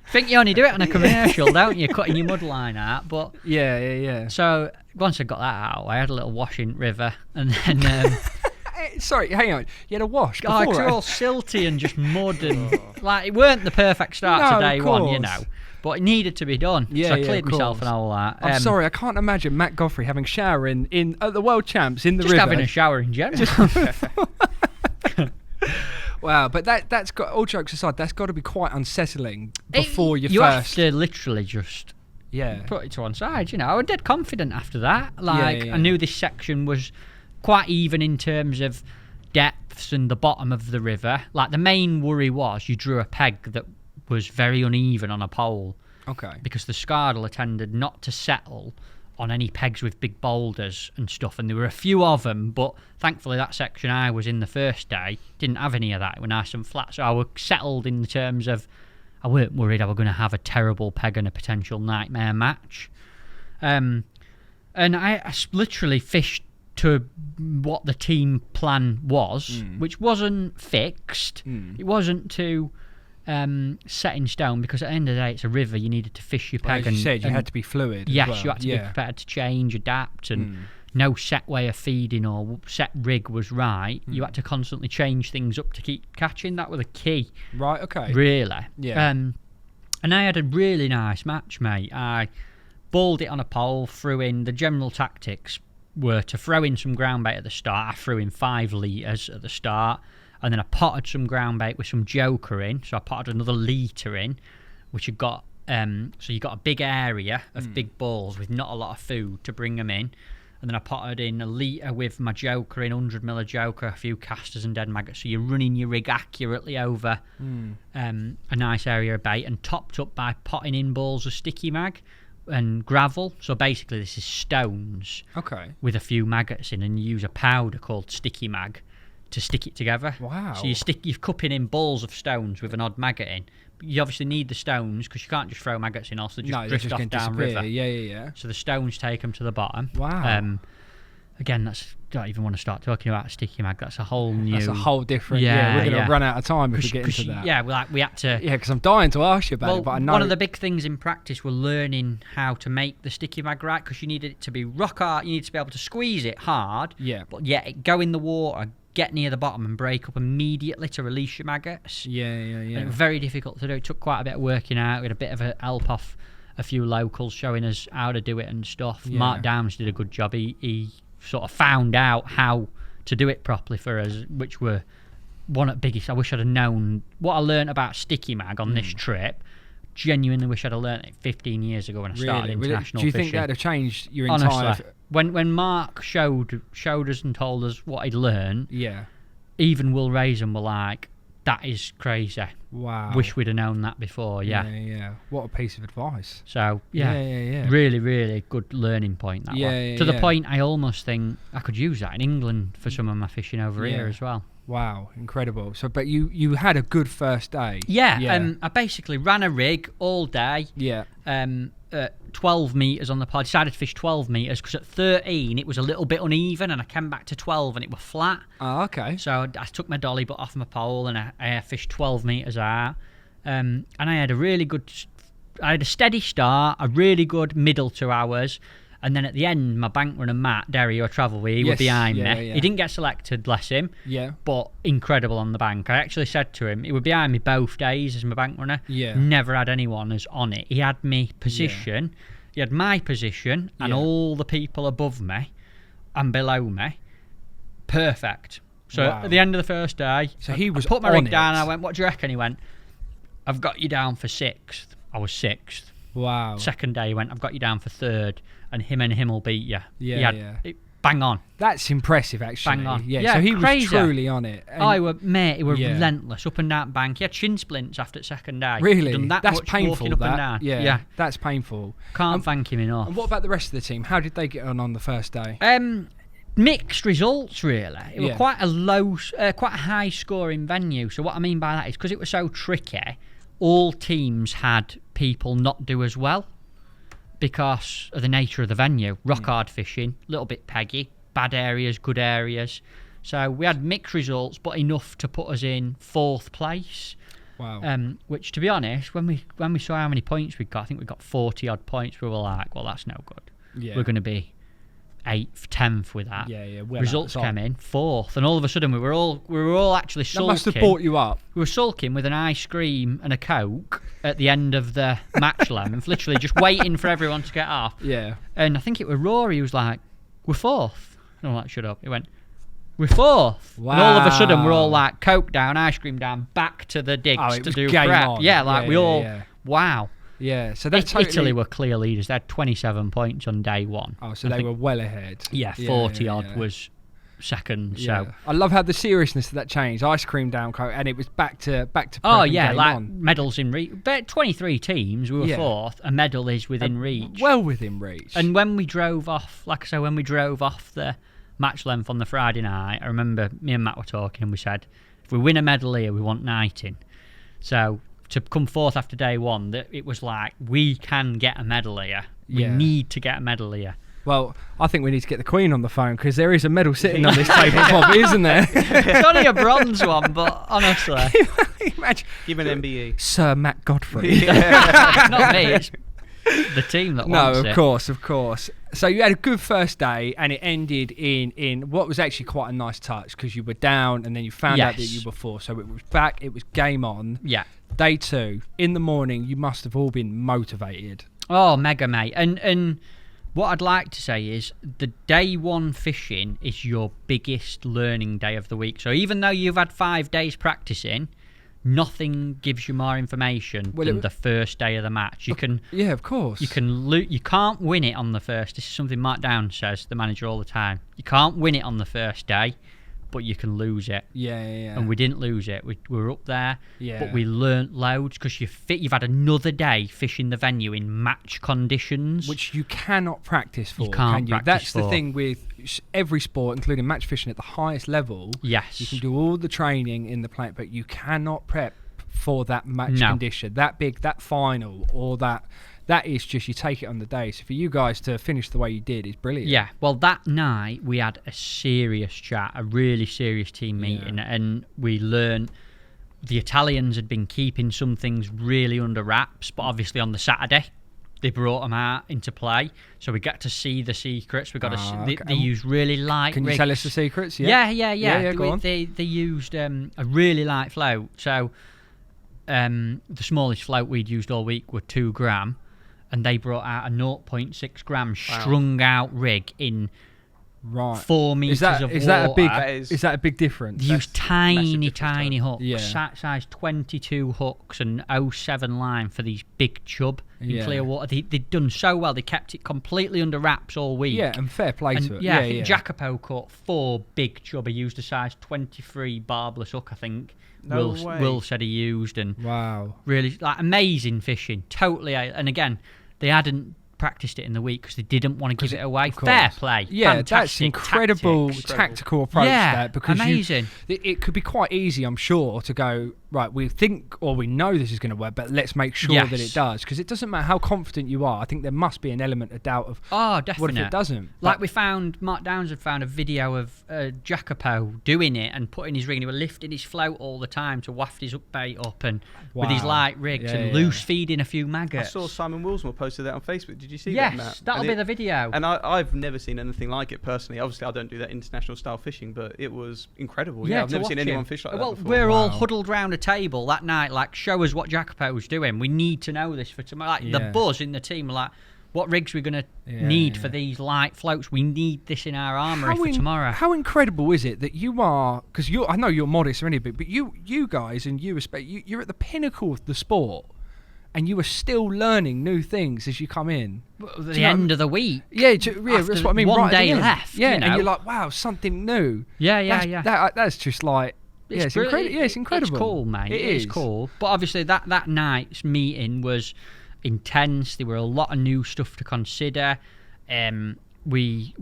Think you only do it on a commercial, don't you? Cutting your mud line out. But Yeah. so once I got that out, I had a little wash in river, and then. Sorry, hang on. You had a wash Oh, before it's all silty and just mud and like it weren't the perfect start No, to of day one, you course. know. But it needed to be done. Yeah, so I yeah, cleared of myself course. and all that. I'm sorry, I can't imagine Matt Goffrey having shower in at the World Champs in the Just river. having a shower in general. Wow, but that's got, all jokes aside, that's got to be quite unsettling before you first. have to literally just Yeah. put it to one side, you know. I was dead confident after that. Like yeah. I knew this section was quite even in terms of depths and the bottom of the river. Like the main worry was you drew a peg that was very uneven on a pole. Okay. Because the Scardle tended not to settle on any pegs with big boulders and stuff, and there were a few of them, but thankfully that section I was in the first day didn't have any of that. It was nice and flat, so I was settled in terms of I weren't worried I was going to have a terrible peg and a potential nightmare match. And I literally fished to what the team plan was, which wasn't fixed. It wasn't to set in stone, because at the end of the day it's a river. You needed to fish your peg. As you said, you had to be fluid. Yes, as well. you had to be prepared to change, adapt, and no set way of feeding or set rig was right. You had to constantly change things up to keep catching. That was the key. Right, okay. Really. Yeah. And I had a really nice match, mate. I balled it on a pole, threw in. The general tactics were to throw in some ground bait at the start. I threw in 5 litres at the start, and then I potted some ground bait with some joker in. So I potted another litre in, which had got so you got a big area of big balls with not a lot of food to bring them in. and then I potted in a litre with my joker in, 100ml joker, a few casters and dead maggots. So you're running your rig accurately over a nice area of bait, and topped up by potting in balls of sticky mag and gravel. So basically this is stones with a few maggots in, and you use a powder called sticky mag to stick it together. Wow. So you're cupping in balls of stones with an odd maggot in. But you obviously need the stones because you can't just throw maggots in, else they just drift off down river. Yeah. So the stones take them to the bottom. Wow. Again, don't even want to start talking about sticky mag. That's a whole new. That's a whole different. Yeah, we're going to run out of time if we get into that. Yeah, we had to. Yeah, because I'm dying to ask you about it, but I know one of the big things in practice, we're learning how to make the sticky mag right, because you need it to be rock hard. You need to be able to squeeze it hard. Yeah. But go in the water, get near the bottom, and break up immediately to release your maggots. Yeah. And it was very difficult to do. It took quite a bit of working out. We had a bit of a help off a few locals showing us how to do it and stuff. Yeah. Mark Downs did a good job. He sort of found out how to do it properly for us, which were one of the biggest. I wish I'd have known what I learned about sticky mag on this trip. Genuinely wish I'd have learned it 15 years ago when I started international Do you fishing. think that'd have changed your Honestly, entire... when Mark showed us and told us what he'd learned, Yeah. even Will Raisin were like, that is crazy. Wow. Wish we'd have known that before. Yeah. What a piece of advice. So Yeah. really, really good learning point, that one. To the point I almost think I could use that in England for some of my fishing over here as well. Wow, incredible. So, but you had a good first day. Yeah. I basically ran a rig all day. Yeah. 12 metres on the pod. Decided to fish 12 metres because at 13 it was a little bit uneven, and I came back to 12 and it was flat. Oh, okay. So I took my dolly butt off my pole and I fished 12 metres out. And I had I had a steady start, a really good middle 2 hours. And then at the end, my bank runner Matt Derry, who I travel with, he was behind me. Yeah. He didn't get selected, bless him. Yeah. But incredible on the bank. I actually said to him, he was behind me both days as my bank runner. Yeah. Never had anyone as on it. He had me position. He had my position and all the people above me and below me. Perfect. So at the end of the first day, so he was I put my on rig down it. and I went, what do you reckon? He went, I've got you down for 6th. I was 6th. Wow. Second day, he went, I've got you down for 3rd, and him will beat you. Yeah. Bang on. That's impressive, actually. Bang on. Yeah, so he crazy. was truly on it. He was relentless, up and down bank. He had shin splints after the second day. Really? Done that That's much painful, walking up and down. Yeah, that's painful. Can't thank him enough. And what about the rest of the team? How did they get on the first day? Mixed results, really. It was Yeah. quite a high scoring venue. So what I mean by that is because it was so tricky, all teams had people not do as well because of the nature of the venue. Rock hard fishing, a little bit peggy, bad areas, good areas. So we had mixed results, but enough to put us in 4th place. Wow. Which, to be honest, when we saw how many points we got, I think we got 40 odd points. We were like, well, that's no good. Yeah. We're going to be 8th, 10th with that. Yeah. Well, Results came in 4th, and all of a sudden we were all actually that sulking. must have brought you up. We were sulking with an ice cream and a Coke at the end of the match length, literally just waiting for everyone to get off. Yeah. And I think it was Rory who was like, we're 4th. And I'm like, shut up. He went, we're 4th. Wow. And all of a sudden we're all like, Coke down, ice cream down, back to the digs to do game prep. on. Yeah, like wow. Yeah, so that's totally... Italy were clear leaders. They had 27 points on day one. Oh, so they were well ahead. Yeah, 40 odd was second. Yeah. So I love how the seriousness of that changed. Ice cream down, and it was back to. Oh yeah, game like on. medals in reach. But 23 teams, we were 4th. A medal is within reach. Well within reach. And when we drove off, like I say, when we drove off the match length on the Friday night, I remember me and Matt were talking, and we said, if we win a medal here, we want knighting. So to come 4th after day one, that it was like, we can get a medal here. We need to get a medal here. Well, I think we need to get the Queen on the phone because there is a medal sitting on this table, Bobby, isn't there? It's only a bronze one, but honestly. Imagine. Give an MBE. Sir Matt Godfrey. It's not me, it's the team that wants it. No, of course. So you had a good first day, and it ended in what was actually quite a nice touch because you were down, and then you found out that you were 4th. So it was back. It was game on. Yeah. Day 2 in the morning. You must have all been motivated. Oh, mega, mate. And what I'd like to say is the day 1 fishing is your biggest learning day of the week. So even though you've had 5 days practicing, nothing gives you more information than the first day of the match. You can, yeah, of course, you can you can't win it on the first. This is something Mark Downs says, the manager, all the time. You can't win it on the first day, but you can lose it. Yeah. And we didn't lose it. We were up there, Yeah. but we learnt loads because you've had another day fishing the venue in match conditions, which you cannot practice for. You can't can you? practice That's the for. thing with every sport, including match fishing at the highest level. Yes. You can do all the training in the plane, but you cannot prep for that match No. condition, that big, that final, or that. That is just, you take it on the day. So for you guys to finish the way you did is brilliant. Yeah, well, that night we had a serious chat, a really serious team meeting, and we learned the Italians had been keeping some things really under wraps, but obviously on the Saturday they brought them out into play, so we get to see the secrets. We got to they use really light. Can you rigs. tell us the secrets? Yeah. Go on. They used a really light float. So the smallest float we'd used all week were 2 gram. And they brought out a 0.6 gram strung out rig in 4 meters of water. Is that a big difference? They used tiny hooks, Yeah. size 22 hooks and 07 line for these big chub in clear water. They'd done so well. They kept it completely under wraps all week. Yeah, and fair play to it. Yeah, I think Jacopo caught 4 big chub. He used a size 23 barbless hook, I think. Will said he used, and wow, really like amazing fishing. Totally, and again, they hadn't practiced it in the week because they didn't want to give it away. Fair play. Yeah, Fantastic that's incredible tactical approach. Yeah, that because amazing. It could be quite easy, I'm sure, to go right. We think or we know this is going to work, but let's make sure that it does, because it doesn't matter how confident you are. I think there must be an element of doubt of definitely. What if it doesn't? Like Mark Downs had found a video of Jacopo doing it and putting his rig, and he was lifting his float all the time to waft his bait up and with his light rigs and loose feeding a few maggots. I saw Simon Wilsmore posted that on Facebook. Did you see yes, that, Matt? That'll be the video. And I've never seen anything like it personally. Obviously, I don't do that international style fishing, but it was incredible. Yeah, I've never seen anyone fish like that before. We're all huddled round a table that night, like, show us what Jacopo's doing. We need to know this for tomorrow. Like, the buzz in the team, like, what rigs we're going to need for these light floats. We need this in our armoury for tomorrow. How incredible is it that you are, because I know you're modest or anything, but you guys and you're at the pinnacle of the sport, and you are still learning new things as you come in. At the end of the week. Yeah, that's what I mean. One right day at the end. left. Yeah, you know? and you're like, wow, something new. Yeah. That's just like, it's incredible. Yeah, it's incredible. It's cool, mate. It is cool. But obviously that night's meeting was intense. There were a lot of new stuff to consider. We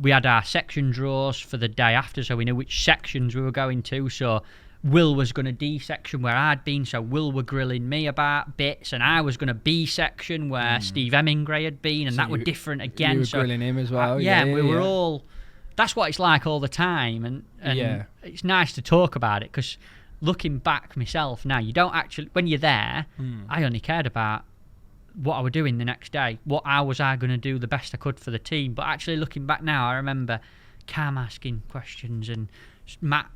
had our section draws for the day after, so we knew which sections we were going to. So Will was going to D section where I'd been, so Will were grilling me about bits, and I was going to B section where Steve Hemingway had been, and so that were different again. You were grilling him as well. We were all. That's what it's like all the time, and it's nice to talk about it, because looking back myself now, you don't actually, when you're there, I only cared about what I were doing the next day, what hours I going to do the best I could for the team. But actually looking back now, I remember Cam asking questions and Matt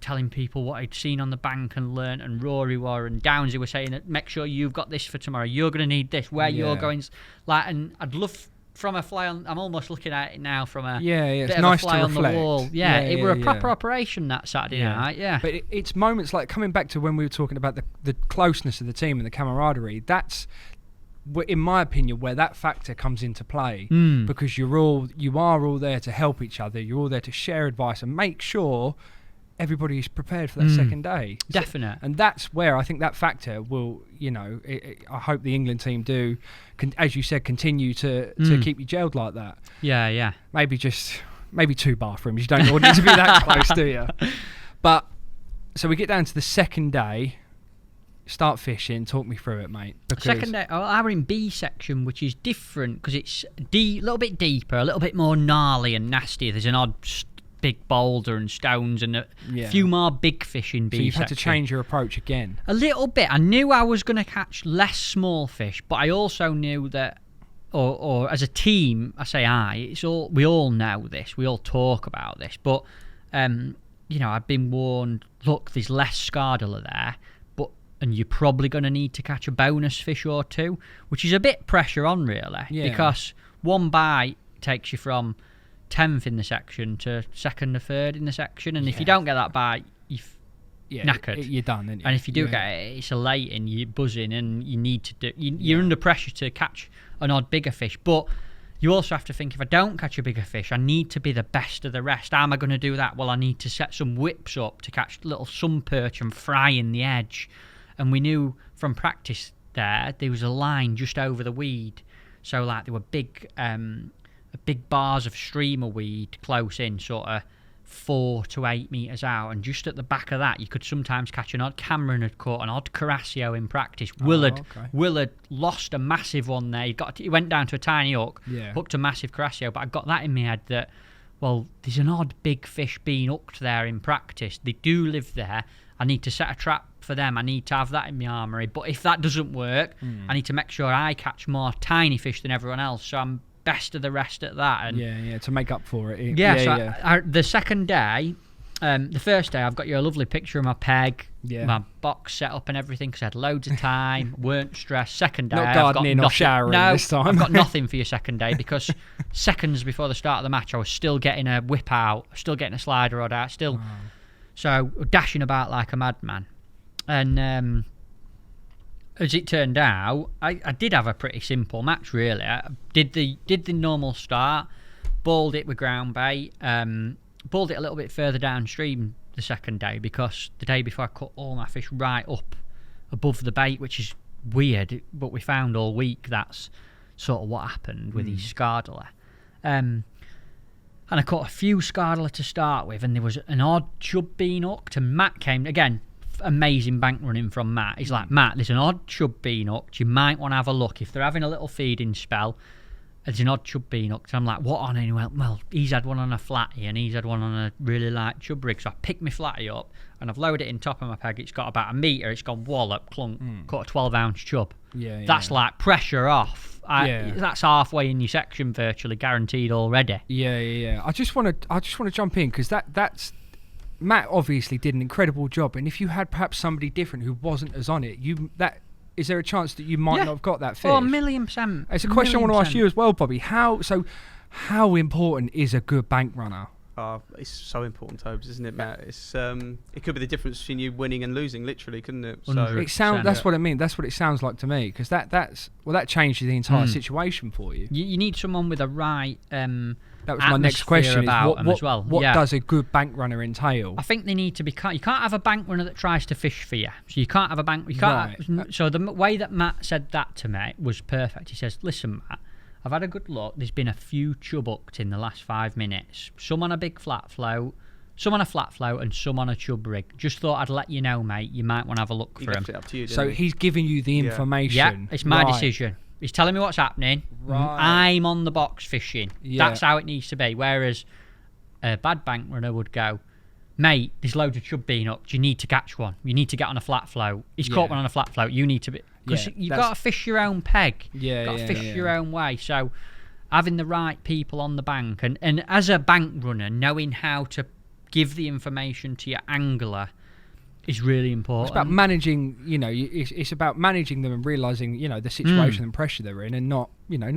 telling people what I'd seen on the bank and learnt, and Rory and Downsy were saying, make sure you've got this for tomorrow, you're going to need this, where you're going, like, and I'd love from a fly on, I'm almost looking at it now from a it's bit nice of a fly to on reflect. the wall. It were a proper operation that Saturday night. But it's moments like coming back to when we were talking about the closeness of the team and the camaraderie. That's, in my opinion, where that factor comes into play, because you are all there to help each other. You're all there to share advice and make sure everybody's prepared for that second day. Definite. And that's where I think that factor will, I hope the England team do, as you said, continue to keep you gelled like that. Yeah. Maybe 2 bathrooms. You don't all need to be that close, do you? But so we get down to the second day. Start fishing. Talk me through it, mate. Second day, I were in B section, which is different because it's a little bit deeper, a little bit more gnarly and nasty. There's an odd big boulder and stones and a few more big fish in B section. So you've had to change your approach again. A little bit. I knew I was going to catch less small fish, but I also knew that, or as a team, I say we all know this. We all talk about this, but I've been warned. Look, there's less scardula there. And you're probably going to need to catch a bonus fish or two, which is a bit pressure on, really, because one bite takes you from 10th in the section to 2nd or 3rd in the section, and if you don't get that bite, knackered. You're done, aren't you? And if you do Yeah. get it, it's elating, you're buzzing, and you need to do. You're under pressure to catch an odd bigger fish, but you also have to think, if I don't catch a bigger fish, I need to be the best of the rest. How am I going to do that? Well, I need to set some whips up to catch little sun perch and fry in the edge. And we knew from practice there was a line just over the weed, so like there were big bars of streamer weed close in, sort of 4 to 8 meters out, and just at the back of that you could sometimes catch an odd. Cameron had caught an odd Carasio in practice. Willard lost a massive one there. He went down to a tiny hook, hooked a massive Carasio, but I got that in my head that, well, there's an odd big fish being hooked there in practice. They do live there. I need to set a trap for them. I need to have that in my armoury. But if that doesn't work, I need to make sure I catch more tiny fish than everyone else, so I'm best of the rest at that. And to make up for it. The second day, the first day, I've got you a lovely picture of my peg, my box set up and everything, because I had loads of time, weren't stressed. Second day, not gardening or showering this time. I've got nothing for your second day, because seconds before the start of the match, I was still getting a whip out, still getting a slider rod out, so dashing about like a madman. And as it turned out, I did have a pretty simple match, really. I did the normal start, balled it with ground bait, balled it a little bit further downstream the second day, because the day before I caught all my fish right up above the bait, which is weird, but we found all week that's sort of what happened with these Scardula. And I caught a few Scardula to start with, and there was an odd chub being hooked, and Matt came, again, amazing bank running from Matt. He's like, Matt, there's an odd chub being hooked, you might want to have a look. If they're having a little feeding spell, there's an odd chub being hooked. And I'm like, what on? And he went, well, he's had one on a flatty and he's had one on a really light chub rig. So I picked my flatty up and I've lowered it in top of my peg. It's got about a metre, it's gone wallop, clunk, caught a 12-ounce chub. That's like pressure off. That's halfway in your section, virtually guaranteed already. I just want to jump in, because that's Matt obviously did an incredible job, and if you had perhaps somebody different who wasn't as on it, is there a chance that you might not have got that fish? Oh, 1,000,000%. It's a question I want to ask you as well, Bobby. How important is a good bank runner? Oh, it's so important, Tobes, isn't it, Matt? It's it could be the difference between you winning and losing, literally, couldn't it? So that's what I mean. That's what it sounds like to me, because that changed the entire situation for you. You need someone with a right. That was my next question. What Yeah. does a good bank runner entail? I think they need to be. You can't have a bank runner that tries to fish for you. So you can't have a bank. You can't. So the way that Matt said that to me was perfect. He says, "Listen, Matt, I've had a good look. There's been a few chub hooked in the last 5 minutes. Some on a big flat float, some on a flat float, and some on a chub rig. Just thought I'd let you know, mate. You might want to have a look for them." It up to you, so he's giving you the information. Yeah, it's my decision. He's telling me what's happening. Right. I'm on the box fishing. That's how it needs to be. Whereas a bad bank runner would go, mate, there's loads of chub being up. You need to catch one. You need to get on a flat float. He's caught one on a flat float. You need to be... Because you've got to fish your own peg. You've got to fish your own way. So having the right people on the bank, and as a bank runner, knowing how to give the information to your angler is really important. It's about managing, it's about managing them and realising, the situation and pressure they're in, and not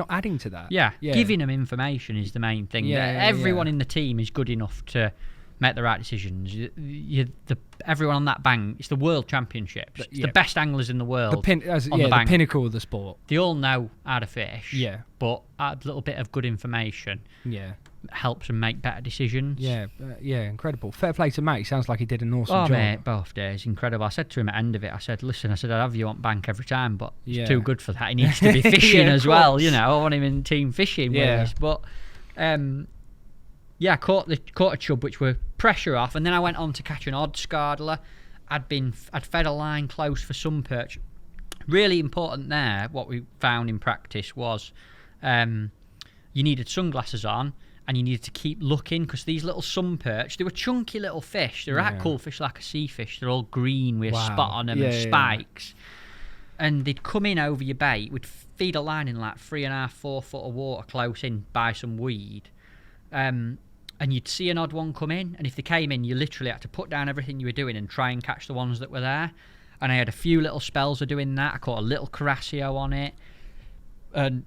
adding to that. Yeah, giving them information is the main thing. Everyone in the team is good enough to make the right decisions. Everyone on that bank, it's the World Championships. It's the best anglers in the world. The pinnacle of the sport. They all know how to fish. Yeah. But a little bit of good information. Helps them make better decisions. Incredible. Fair play to Matt. He sounds like he did an awesome job. Mate, both days, incredible. I said to him at the end of it, I said, listen, I'd have you on bank every time, but he's too good for that. He needs to be fishing as well, I want him in team fishing with us. But I caught a chub, which were pressure off, and then I went on to catch an odd Scardula. I'd fed a line close for sun perch. Really important there, what we found in practice was you needed sunglasses on, and you needed to keep looking, because these little sun perch, they were chunky little fish. They're right cool fish, like a sea fish. They're all green with a spot on them and spikes. And they'd come in over your bait. We'd feed a line in like 3.5-4 foot of water close in by some weed. And you'd see an odd one come in. And if they came in, you literally had to put down everything you were doing and try and catch the ones that were there. And I had a few little spells of doing that. I caught a little Carasio on it. And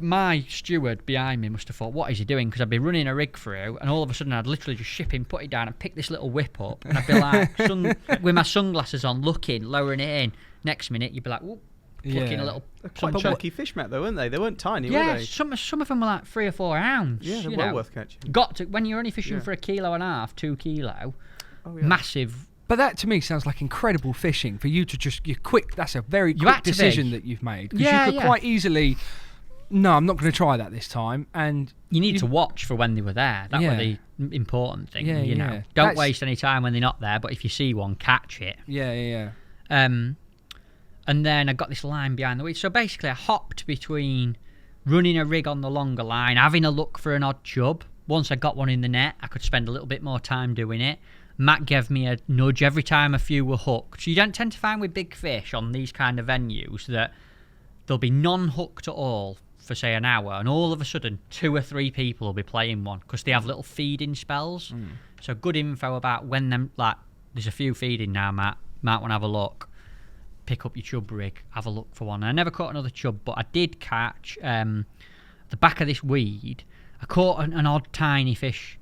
my steward behind me must have thought, what is he doing? Because I'd be running a rig through, and all of a sudden I'd literally just ship him, put it down, and pick this little whip up, and I'd be like, with my sunglasses on, looking, lowering it in. Next minute, you'd be like, whoop, plucking a little. They're quite chunky fish, Matt, though, weren't they? They weren't tiny, were Yeah, they? some of them were like 3 or 4 ounce. Yeah, they're well worth catching. Got to when you're only fishing for 1.5 kilos, 2 kilo, massive. But that to me sounds like incredible fishing for you to just that's a very quick decision that you've made, because you could quite easily. No, I'm not going to try that this time. And you need to watch for when they were there. That was the important thing. You know, don't waste any time when they're not there. But if you see one, catch it. Yeah. And then I got this line behind the weed. So basically, I hopped between running a rig on the longer line, having a look for an odd chub. Once I got one in the net, I could spend a little bit more time doing it. Matt gave me a nudge every time a few were hooked. So you don't tend to find with big fish on these kind of venues that there'll be non-hooked at all for say an hour, and all of a sudden 2 or 3 people will be playing one because they have little feeding spells. So good info about when them, like, there's a few feeding now, Matt want to have a look, pick up your chub rig, have a look for one. I never caught another chub, but I did catch the back of this weed. I caught an odd tiny fish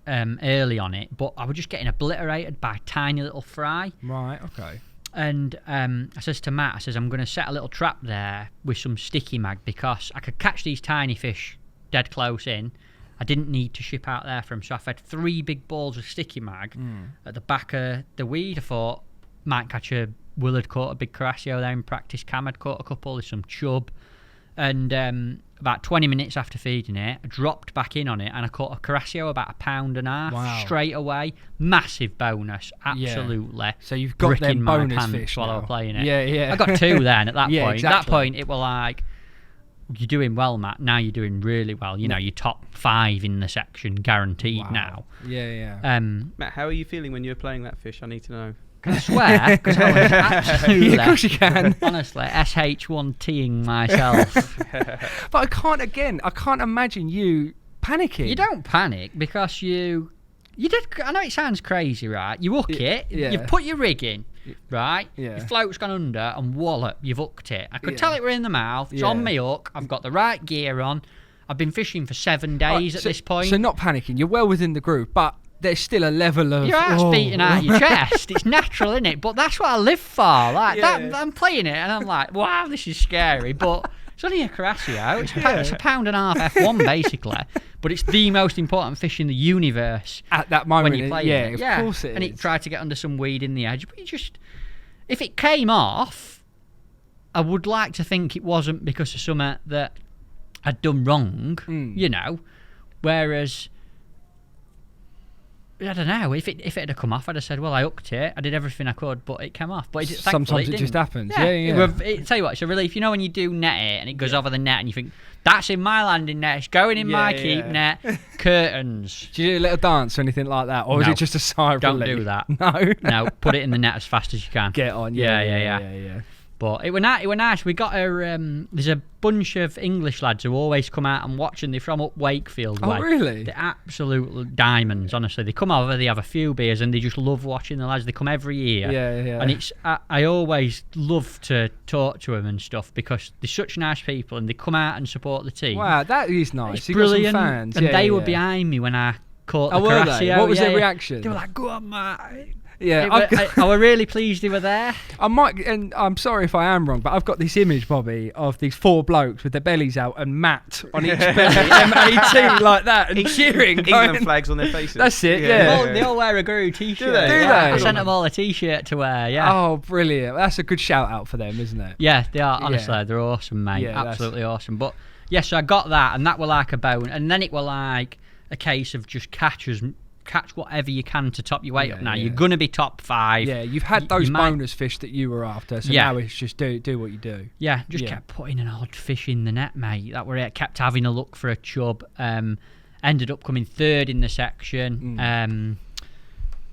early on it, but I was just getting obliterated by tiny little fry. Right, okay. And I says to Matt, I says, I'm going to set a little trap there with some sticky mag because I could catch these tiny fish dead close in. I didn't need to ship out there for them. So I fed 3 big balls of sticky mag at the back of the weed. I thought, might catch a Willard caught a big Carasio there in practice. Cam had caught a couple. There's some chub. And about 20 minutes after feeding it, I dropped back in on it and I caught a Carasio about 1.5 pounds straight away. Massive bonus, absolutely. Yeah. So you've got them bonus fish while now. I was playing it. Yeah. I got 2 then at that point. Exactly. At that point, it was like, you're doing well, Matt. Now you're doing really well. You know, you're top 5 in the section, guaranteed now. Yeah. Matt, how are you feeling when you were playing that fish? I need to know. Can I swear? Because I was absolutely, yeah, of course you can. Honestly, SH1T'ing myself. But I can't imagine you panicking. You don't panic because you did. I know it sounds crazy, right? You hook it. Yeah. You've put your rig in, right? Yeah. Your float's gone under, and wallop, you've hooked it. I could tell it were in the mouth. It's on my hook. I've got the right gear on. I've been fishing for 7 days at this point. So not panicking. You're well within the groove, but there's still a level of... Your heart's beating out of your chest. It's natural, isn't it? But that's what I live for. Like that, I'm playing it, and I'm like, wow, this is scary. But it's only a Carasio. It's a 1.5 pound F1, basically. But it's the most important fish in the universe. At that moment, when you play it. Of course it is. And it tried to get under some weed in the edge. But you just... If it came off, I would like to think it wasn't because of something that I'd done wrong, you know. Whereas... I don't know. If it had come off, I'd have said, well, I hooked it. I did everything I could, but it came off. But sometimes it just happens. Tell you what, it's a relief. You know when you do net it and it goes over the net and you think, that's in my landing net, it's going in my keep net, curtains. Do you do a little dance or anything like that? Or is it just a sigh of relief? Don't do that. No. No, put it in the net as fast as you can. Get on. Yeah. But it were nice. We got there's a bunch of English lads who always come out and watch, and they're from up Wakefield way. Oh, really? They're absolute diamonds, honestly. They come over, they have a few beers, and they just love watching the lads. They come every year. Yeah. And it's I always love to talk to them and stuff because they're such nice people, and they come out and support the team. Wow, that is nice. It's you brilliant. Got some fans. And they were behind me when I caught the were Carasio. they? What was their reaction? They were like, go on, Matt. Yeah, I were really pleased they were there. I might, and I'm sorry if I am wrong, but I've got this image, Bobby, of these 4 blokes with their bellies out and Matt on each belly, MAT like that, and cheering. England flags on their faces. That's it, yeah. They all wear a Guru t-shirt. Do they? I sent them all a t-shirt to wear, yeah. Oh, brilliant. That's a good shout out for them, isn't it? Yeah, they are, honestly. They're awesome, mate. Yeah, absolutely awesome. But, yeah, so I got that, and that were like a bone. And then it were like a case of just catch whatever you can to top your weight up now. You're going to be top 5. Yeah, you've had those bonus fish that you were after, so now it's just do what you do. Yeah, kept putting an odd fish in the net, mate. That were it. Kept having a look for a chub. Ended up coming 3rd in the section.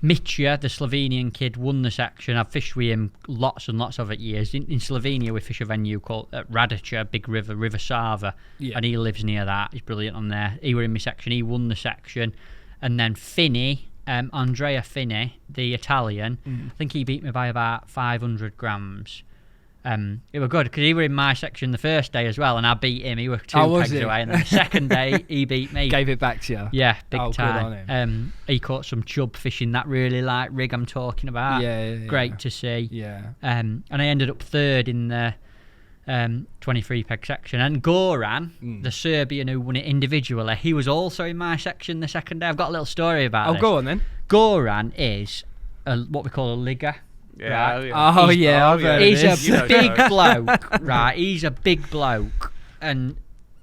Mitya, the Slovenian kid, won the section. I've fished with him lots and lots of years. In Slovenia, we fish a venue called Radica, big river Sava, and he lives near that. He's brilliant on there. He were in my section. He won the section. And then Finney, Andrea Finney, the Italian, I think he beat me by about 500 grams. It was good because he were in my section the first day as well, and I beat him. He was two Oh, was pegs he? away, and then the second day he beat me. Gave it back to you. Yeah, big Oh, good time. on him. He caught some chub fishing that really light rig I'm talking about. Yeah. Great to see. Yeah. And I ended up third in the 23 peg section. And Goran, the Serbian who won it individually, he was also in my section the second day. I've got a little story about this. Go on then. Goran is what we call a ligger. Yeah. Right. Oh, yeah, I've heard of He's this. a big bloke, right? He's a big bloke, and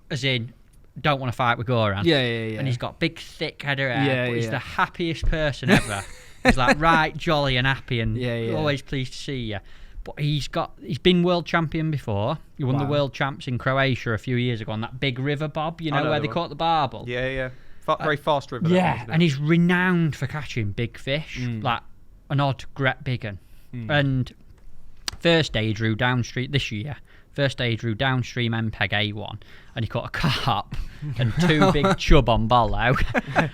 as in, don't want to fight with Goran. Yeah. And he's got big, thick head of hair. Yeah, but he's yeah. the happiest person ever. He's like right jolly and happy, and Yeah. always pleased to see you. But he's been world champion before. He won the Wow. world champs in Croatia a few years ago on that big river bob, I know where the they one. caught the barbel. Yeah. Very fast river. that one, Yeah, isn't it? and he's renowned for catching big fish, like an odd gret big un. And first day he drew downstream this year. First day he drew downstream MPEG A1, and he caught a carp and two big chub on bollow.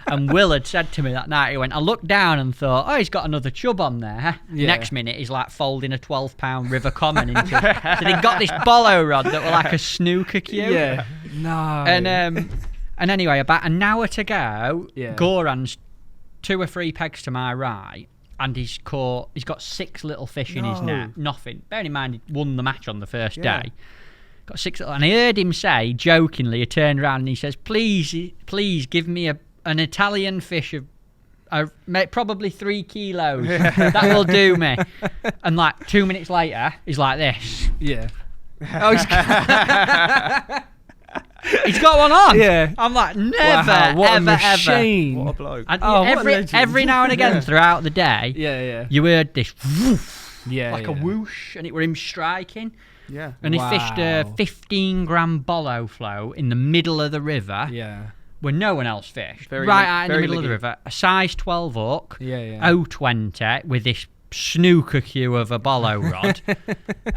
And Will had said to me that night, he went, I looked down and thought, oh, he's got another chub on there. Yeah. Next minute, he's like folding a 12-pound River Common into so he got this bollow rod that were like a snooker cue. Yeah. No. And anyway, about an hour to go, Yeah. Goran's 2 or 3 pegs to my right, and he's got 6 little fish in his net. Nothing. Bearing in mind, he won the match on the first day. Got 6 little, and I heard him say, jokingly, he turned around and he says, please give me an Italian fish of probably 3 kilos. That will do me. And like 2 minutes later, he's like this. Yeah. Oh, He's got one on. Yeah. I'm like, never, Wow, what a ever, machine. What a bloke. And Oh, what a legend. every now and again throughout the day, Yeah. you heard this woof, Yeah. like a whoosh, and it were him striking. Yeah. And he fished a Wow. 15-gram bollow flow in the middle of the river Yeah. where no one else fished. Very right out in the very middle of the liggy. river. A size 12 hook, Yeah. 020 with this snooker cue of a bollow rod.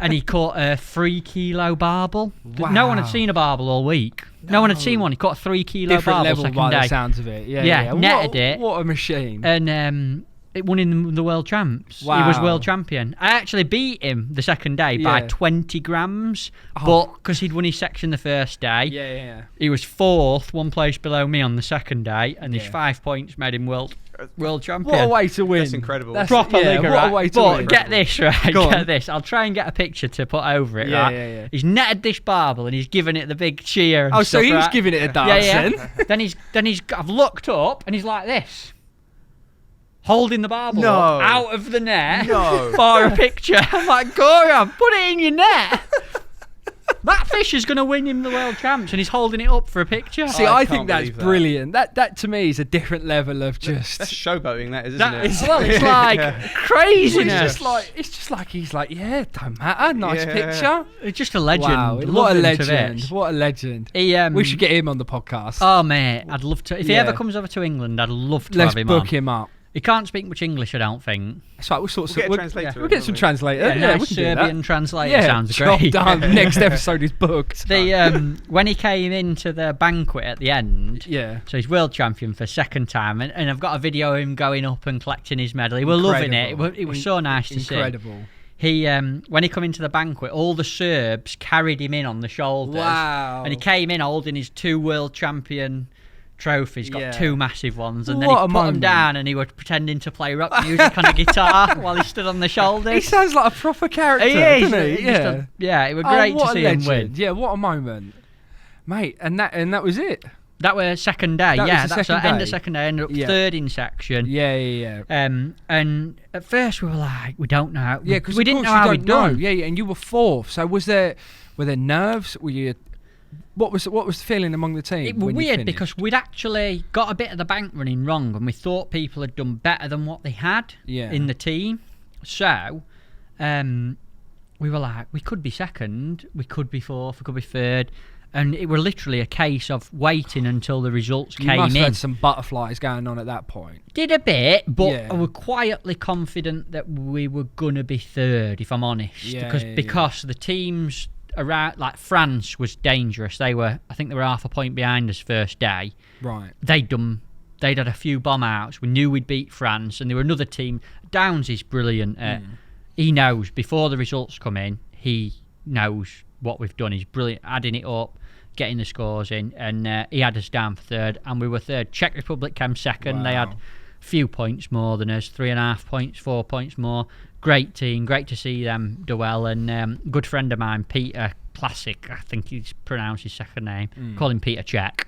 And he caught a 3 kilo barbel. No one had Wow. seen a barbel all week. No one had seen one. He caught a 3 kilo Different barbel level second by day. the sounds of it. Yeah. Yeah, netted What, it. What a machine. And it won in the world champs. He was Wow. world champion. I actually beat him the second day by Yeah. 20 grams, Oh. but because he'd won his section the first day, Yeah. he was 4th, 1 place below me on the second day, and his Yeah. 5 points made him world champion. What a way to win. That's incredible. Proper yeah, ligger, what right? a way to but win. get this, right? Go Get on. this. I'll try and get a picture to put over it, Yeah, right? yeah. He's netted this barbel and he's given it the big cheer. And Oh, so stuff, he was right? giving it a dance then? then he's I've looked up and he's like this, holding the barbel No. up out of the net No. for a picture. I'm like, Goran, put it in your net. That fish is going to win him the world champs, and he's holding it up for a picture. See, I I can't think that's believe that. brilliant. That to me is a different level of just. That's showboating, that is, isn't That it? is, well, it's like It's craziness. just like he's like, yeah, don't matter. Nice Yeah. picture. It's just a legend. Wow, Love what a him to legend! bits. What a legend! He, We should get him on the podcast. Oh mate, I'd love to. If he Yeah. ever comes over to England, I'd love to Let's have him book on. him up. He can't speak much English, I don't think. That's right. We'll sort We'll get a we'll- translator. We'll get some translator. Yeah, nice we can do that. Serbian translator Yeah, sounds job great. done. Next episode is booked. When he came into the banquet at the end, Yeah. so he's world champion for second time, and I've got a video of him going up and collecting his medal. He was loving it. It was so nice to see. Incredible. He when he come into the banquet, all the Serbs carried him in on the shoulders. Wow. And he came in holding his 2 world champion trophies, got Yeah. 2 massive ones, and then What he a put them moment. down and he was pretending to play rock music on a guitar while he stood on the shoulders. He sounds like a proper character, He is, doesn't he? just Yeah. yeah, it was great what to a see him legend. win. Yeah, what a moment, mate. And that was it. That was second day, That yeah. was the That's second end day. of second day. I ended up Yeah. 3rd in section. Yeah. And at first we were like, we don't know how. Yeah, because we didn't know how we'd done. Yeah, and you were 4th. So were there nerves? Were you? What was the feeling among the team? It was when you weird finished? because we'd actually got a bit of the bank running wrong, and we thought people had done better than what they had Yeah. in the team. So, we were like, we could be second, we could be 4th, we could be 3rd, and it were literally a case of waiting until the results you came must in. have had some butterflies going on at that point. Did a bit, but Yeah. I was quietly confident that we were gonna be 3rd, if I'm honest, Yeah, because the teams around, like France, was dangerous. I think they were half a point behind us first day. Right. They'd had a few bomb outs. We knew we'd beat France, and there were another team. Downs is brilliant. He knows before the results come in. he knows what we've done. He's brilliant, adding it up, getting the scores in, and he had us down for third, and we were third. Czech Republic came second. They had a few points more than us, 3.5 points, 4 points more. Great team, great to see them do well. And good friend of mine, Peter Classic, I think he's pronounced his second name. Call him Peter Czech.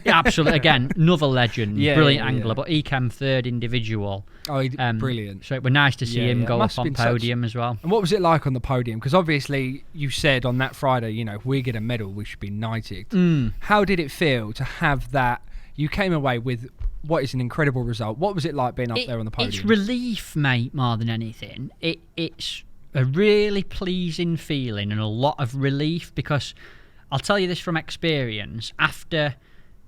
Absolutely, again, another legend, brilliant angler, but he came third individual. Oh, brilliant. So it was nice to see him go up on podium as well. And what was it like on the podium? Because obviously you said on that Friday, you know, if we get a medal, we should be knighted. How did it feel to have that? You came away with what is an incredible result. What was it like being up there on the podium? It's relief, mate, more than anything. It's a really pleasing feeling and a lot of relief, because I'll tell you this from experience, after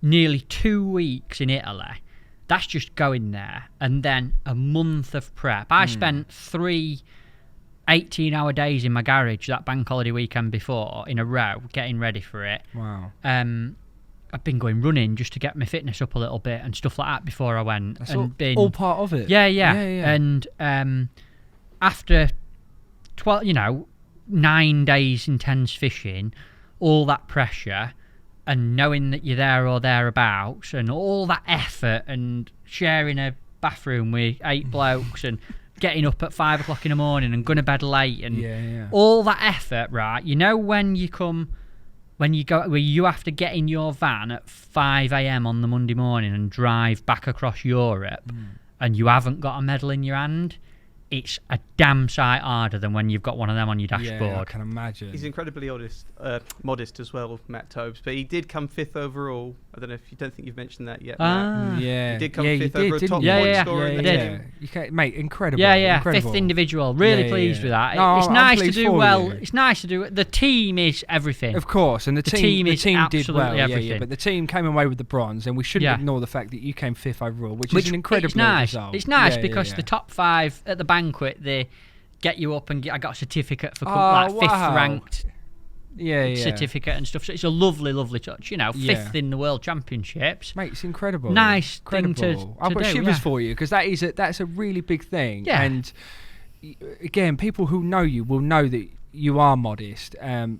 nearly 2 weeks in Italy, that's just going there, and then a month of prep. I spent 3 18-hour days in my garage that bank holiday weekend before in a row getting ready for it. Wow. I've been going running just to get my fitness up a little bit and stuff like that before I went. That's and all part of it. Yeah. And after 9 days intense fishing, all that pressure, and knowing that you're there or thereabouts, and all that effort, and sharing a bathroom with 8 blokes, and getting up at 5 o'clock in the morning and going to bed late, and all that effort, right? You know, when you have to get in your van at 5 a.m. on the Monday morning and drive back across Europe, and you haven't got a medal in your hand, it's a damn sight harder than when you've got one of them on your dashboard. Yeah, I can imagine. He's incredibly modest as well, Matt Tobes, but he did come 5th overall. I don't know if you don't think you've mentioned that yet. Matt. Yeah, he did come 5th over a top point scorer in the team. Mate, incredible. Incredible. 5th individual. Really pleased with that. No, it's nice to do well. You. It's nice to do it. The team is everything. Of course, and the team did well. Everything. But the team came away with the bronze, and we shouldn't ignore the fact that you came 5th overall, which is an incredible result. It's nice because the top 5 at the banquet, they get you up, and I got a certificate for 5th ranked certificate and stuff. So it's a lovely, lovely touch. You know, 5th in the World Championships. Mate, it's incredible. Nice thing to I've got shivers for you, because that's a really big thing. Yeah. And again, people who know you will know that you are modest,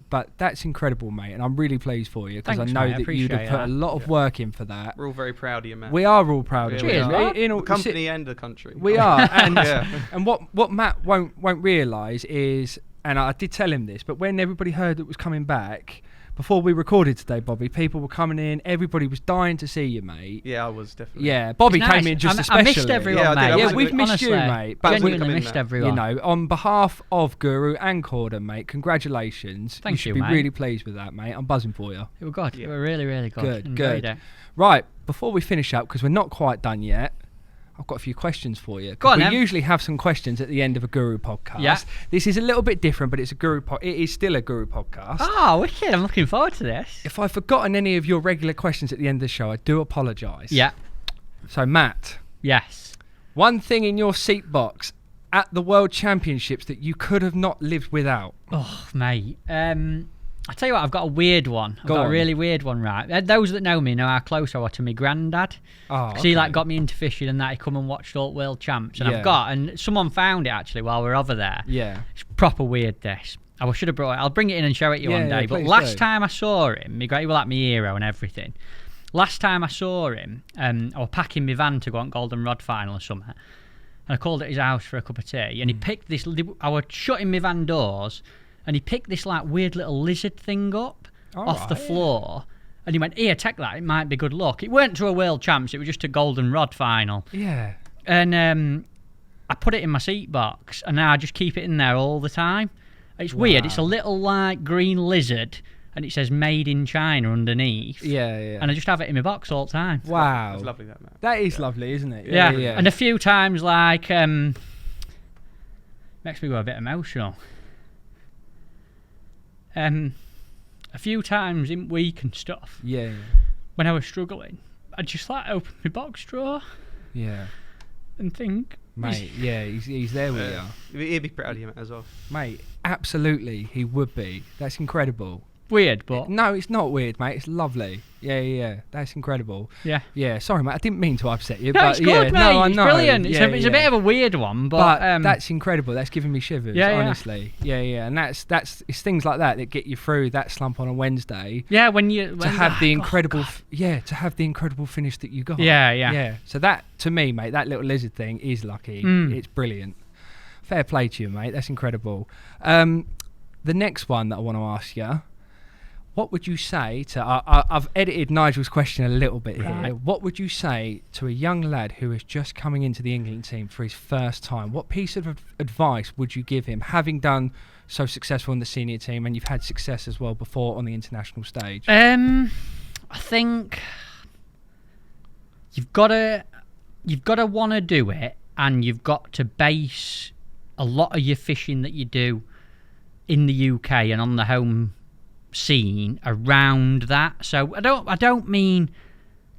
but that's incredible, mate, and I'm really pleased for you, because I know that you'd have put a lot of work in for that. We're all very proud of you, Matt. We are all proud of you. The company and the country. We are, and what Matt won't realise is, and I did tell him this, but when everybody heard that it was coming back, before we recorded today, Bobby, people were coming in. Everybody was dying to see you, mate. Yeah, I was definitely. Yeah, Bobby came in just especially. I missed everyone, mate. Yeah, we've missed you, mate. But genuinely missed everyone. You know, on behalf of Guru and Corden, mate, congratulations. Thank you, should be mate. really pleased with that, mate. I'm buzzing for you. You were good. You were really, really good. Good. Right, before we finish up, because we're not quite done yet, I've got a few questions for you. Go on, we then. usually have some questions at the end of a Guru podcast. Yeah. This is a little bit different, but it is still a Guru podcast. Oh, wicked. I'm looking forward to this. If I've forgotten any of your regular questions at the end of the show, I do apologise. Yeah. So, Matt. Yes. One thing in your seat box at the World Championships that you could have not lived without. Oh, mate. I tell you what, I've got a weird one. I've got a really weird one, right? Those that know me know how close I was to my granddad. Oh, because he got me into fishing, and that he come and watched all World Champs. And and someone found it actually while we were over there. Yeah. It's proper weird, this. I should have brought it. I'll bring it in and show it you one day. But last time I saw him, he was like my hero and everything. Last time I saw him, I was packing my van to go on Goldenrod final or something. And I called at his house for a cup of tea. And he picked this, I was shutting my van doors, and he picked this like weird little lizard thing up off the floor. And he went, here, take that. It might be good luck. It weren't to a World Champs. It was just a Goldenrod final. Yeah. And I put it in my seat box, and now I just keep it in there all the time. It's weird. It's a little like green lizard, and it says made in China underneath. Yeah. And I just have it in my box all the time. Wow. That's lovely, that, Matt. That is lovely, isn't it? Yeah. And a few times, like, makes me go a bit emotional. A few times in week and stuff. Yeah. When I was struggling, I'd just like open my box drawer. Yeah. And think, mate. Yeah, he's there with you. He'd be proud of you, Matt, as well. Mate, absolutely, he would be. That's incredible. weird, but No, it's not weird, mate. It's lovely. Yeah. That's incredible. yeah. Sorry, mate. I didn't mean to upset you. No, but it's good, yeah, mate. no, I It's know. brilliant. It's, Yeah, a bit of a weird one, But but that's incredible. That's giving me shivers. Yeah, yeah. Honestly. Yeah. And it's things like that get you through that slump on a Wednesday. yeah, when you To have the incredible, to have the incredible finish that you got. Yeah. So that, to me, mate, that little lizard thing is lucky. It's brilliant. Fair play to you, mate. That's incredible. The next one that I want to ask you. What would you say to... I've edited Nigel's question a little bit here. Right. What would you say to a young lad who is just coming into the England team for his first time? What piece of advice would you give him, having done so successful in the senior team and you've had success as well before on the international stage? I think you've got to want to do it, and you've got to base a lot of your fishing that you do in the UK and on the home scene around that. So I don't mean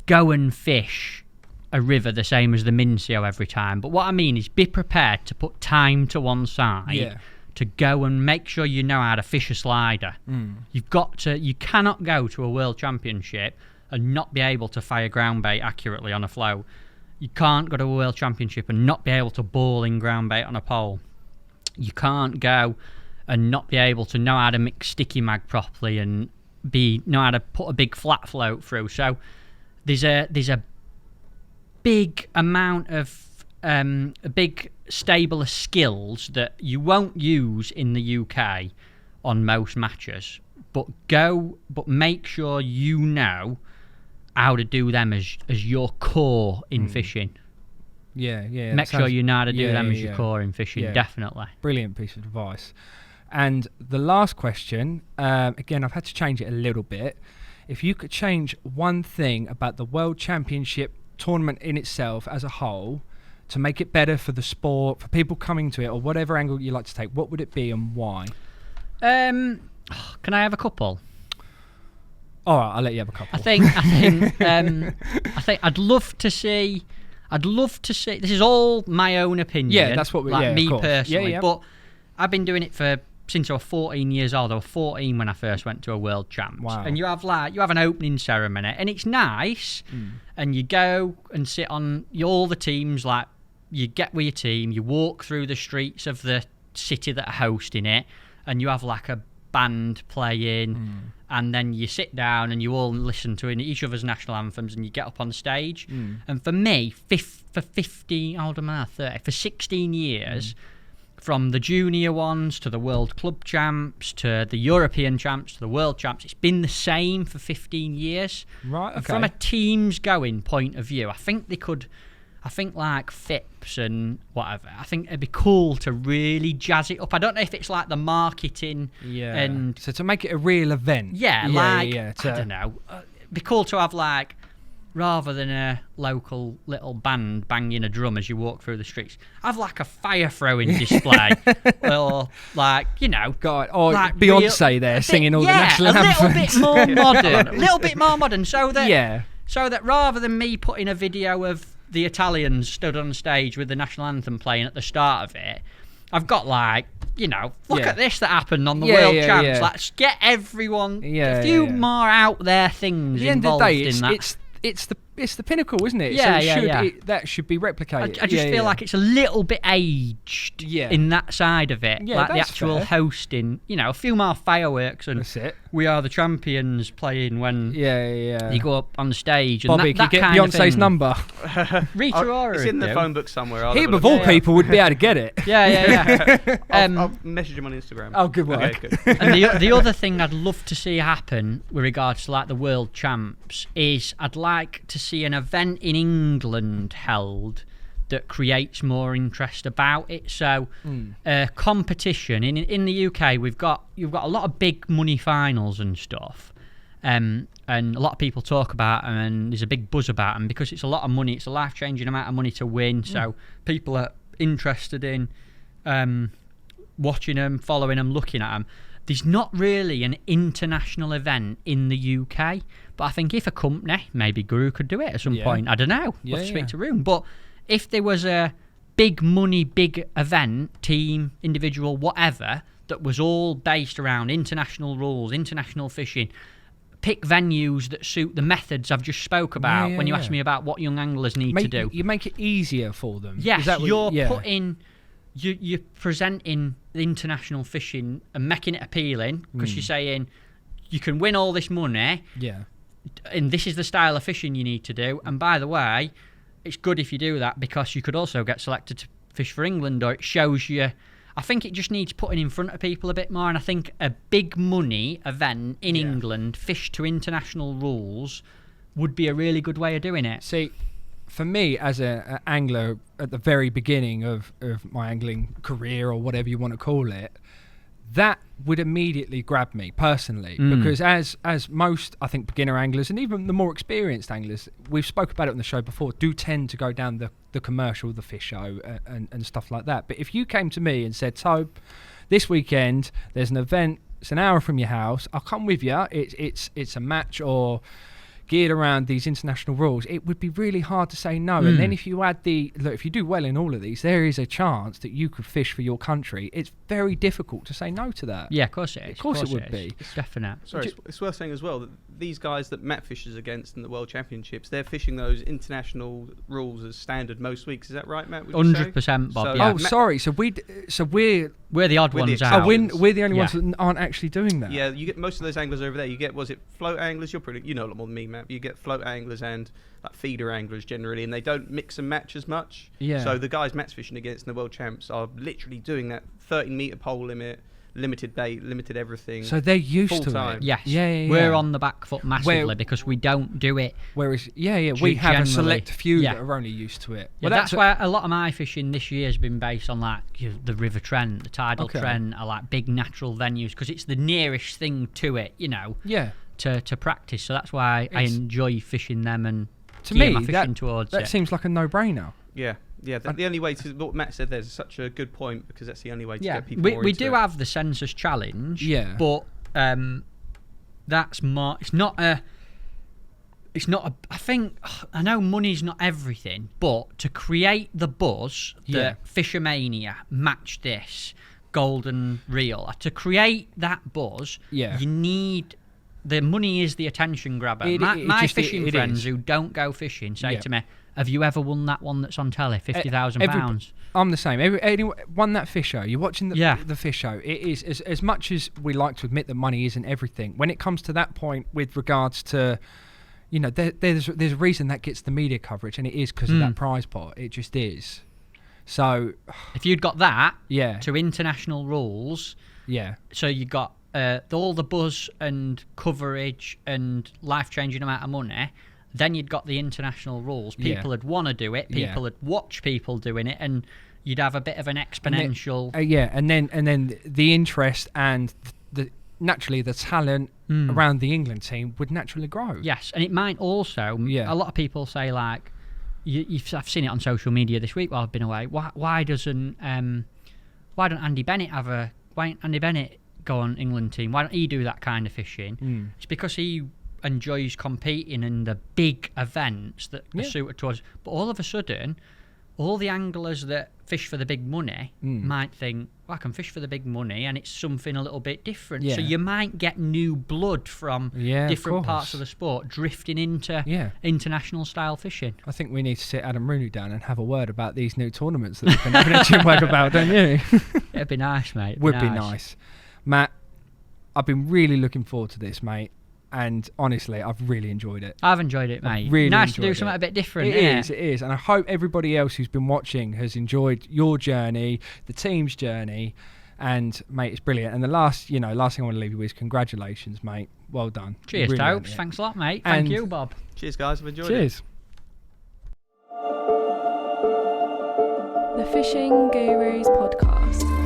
go and fish a river the same as the Mincio every time, but what I mean is be prepared to put time to one side to go and make sure you know how to fish a slider. You cannot go to a world championship and not be able to fire ground bait accurately on a float. You can't go to a world championship and not be able to ball in ground bait on a pole. You can't go and not be able to know how to mix sticky mag properly and know how to put a big flat float through. So there's a big amount of a big stable of skills that you won't use in the UK on most matches, but make sure you know how to do them as your core in fishing. Yeah. Make sure you know how to do them as your core in fishing, definitely. Brilliant piece of advice. And the last question, again, I've had to change it a little bit. If you could change one thing about the World Championship tournament in itself as a whole to make it better for the sport, for people coming to it, or whatever angle you like to take, what would it be and why? Can I have a couple? All right, I'll let you have a couple. I think I'd love to see. This is all my own opinion. Yeah, that's what me of course. personally. Yeah. But I've been doing it since I was 14 years old. I was 14 when I first went to a World Champs. Wow. And you have an opening ceremony, and it's nice. And you go and sit on all the teams. Like you get with your team, you walk through the streets of the city that are hosting it, and you have like a band playing, and then you sit down and you all listen to each other's national anthems, and you get up on stage. And for me, for 16 years. From the junior ones to the World Club Champs to the European Champs to the World Champs, it's been the same for 15 years. Right, okay. And from a teams going point of view, I think like FIPS and whatever, I think it'd be cool to really jazz it up. I don't know if it's like the marketing and... So to make it a real event. I don't know. It'd be cool to have like, rather than a local little band banging a drum as you walk through the streets, have like a fire throwing display, or like like Beyonce there singing all the national anthems. A little bit more modern, so that rather than me putting a video of the Italians stood on stage with the national anthem playing at the start of it, I've got like, look at this that happened on the World Champs. Yeah. Let's get everyone a few more out there things At the end involved of the day, in that. It's the pinnacle, isn't it? Yeah, so that should be replicated. I just feel like it's a little bit aged in that side of it. Yeah, like the that's actual fair. hosting, a few more fireworks and That's it. We Are the Champions playing when you go up on stage. And Bobby, that can you get kind of Beyonce's thing. number? Rita Ora It's would in the do. phone book somewhere. Him of all people would be able to get it. Yeah. I'll message him on Instagram. Oh, good work. Okay, good. And the other thing I'd love to see happen with regards to like the World Champs is I'd like to see an event in England held that creates more interest about it. So competition in the UK, you've got a lot of big money finals and stuff, and a lot of people talk about them, and there's a big buzz about them because it's a lot of money. It's a life-changing amount of money to win. So people are interested in watching them, following them, looking at them. There's not really an international event in the UK, but I think if a company, maybe Guru could do it at some point. I don't know. We'll have to speak to Room. But if there was a big money, big event, team, individual, whatever, that was all based around international rules, international fishing. Pick venues that suit the methods I've just spoke about when you asked me about what young anglers need to do. You make it easier for them. Yes, Is that what, you're presenting the international fishing and making it appealing because you're saying you can win all this money. Yeah. And this is the style of fishing you need to do. And by the way, it's good if you do that because you could also get selected to fish for England, or it shows you. I think it just needs putting in front of people a bit more. And I think a big money event in England, fished to international rules, would be a really good way of doing it. See, for me as an angler at the very beginning of my angling career, or whatever you want to call it, that would immediately grab me personally, because as most, I think, beginner anglers and even the more experienced anglers, we've spoke about it on the show before, do tend to go down the commercial, the fish show and stuff like that. But if you came to me and said, Tobe, this weekend there's an event, it's an hour from your house, I'll come with you, it's a match or geared around these international rules, it would be really hard to say no. And then if you add if you do well in all of these, there is a chance that you could fish for your country. It's very difficult to say no to that. Yeah, of course it is. Of course it would be. It's definite. Sorry, it's worth saying as well that these guys that Matt fishes against in the World Championships, they're fishing those international rules as standard most weeks. Is that right, Matt? 100%, Bob. So, yeah. Oh, sorry. So we're the odd ones out. We're the only ones that aren't actually doing that. Yeah, you get most of those anglers over there. You get, was it float anglers? You know a lot more than me, Matt. You get float anglers and like feeder anglers generally, and they don't mix and match as much. Yeah. So the guys Matt's fishing against in the World Champs are literally doing that 13-meter pole limit, limited bait, limited everything. So they're used to full-time. it. Yes. Yeah. We're on the back foot massively because we don't do it. Whereas, we have a generally, select few that are only used to it. Yeah, Well, that's why a lot of my fishing this year has been based on like the River Trent, the Tidal Trent, are like big natural venues because it's the nearest thing to it, Yeah. to practice. So that's why I enjoy fishing them and To gear me, my fishing towards that it. seems like a no-brainer. Yeah. The only way to what Matt said there's such a good point because that's the only way to get people we more we into do it. have the census challenge. Yeah. But that's more. It's not a. I think I know money's not everything, but to create the buzz that Fishermania, Match This, Golden Reel, to create that buzz, you need. The money is the attention grabber. My fishing friends who don't go fishing say to me, "Have you ever won that one that's on telly, £50,000?" I'm the same. Anyone won that fish show. You're watching the fish show. It is as much as we like to admit that money isn't everything. When it comes to that point, with regards to, there's a reason that gets the media coverage, and it is because of that prize pot. It just is. So, if you'd got that, Yeah. to international rules, yeah, so you got all the buzz and coverage and life-changing amount of money, then you'd got the international rules. People would want to do it. People would watch people doing it, and you'd have a bit of an exponential. And then the interest and naturally the talent around the England team would naturally grow. Yes, and it might also. A lot of people say like, I've seen it on social media this week while I've been away. Why don't Andy Bennett go on England team? Why don't he do that kind of fishing? It's because he enjoys competing in the big events that are suited to us. But all of a sudden, all the anglers that fish for the big money might think, well, I can fish for the big money and it's something a little bit different. So you might get new blood from different parts of the sport drifting into international style fishing. I think we need to sit Adam Rooney down and have a word about these new tournaments that we've been having a chinwag about, don't you? It'd be nice, mate. Would be nice. Matt, I've been really looking forward to this, mate. And honestly, I've really enjoyed it. I've enjoyed it, mate. Really nice to do enjoyed something a bit different. It is. And I hope everybody else who's been watching has enjoyed your journey, the team's journey. And, mate, it's brilliant. And the last thing I want to leave you with is congratulations, mate. Well done. Cheers, really Topes. Thanks a lot, mate. Thank you, Bob. Cheers, guys. I've enjoyed it. Cheers. The Fishing Gurus Podcast.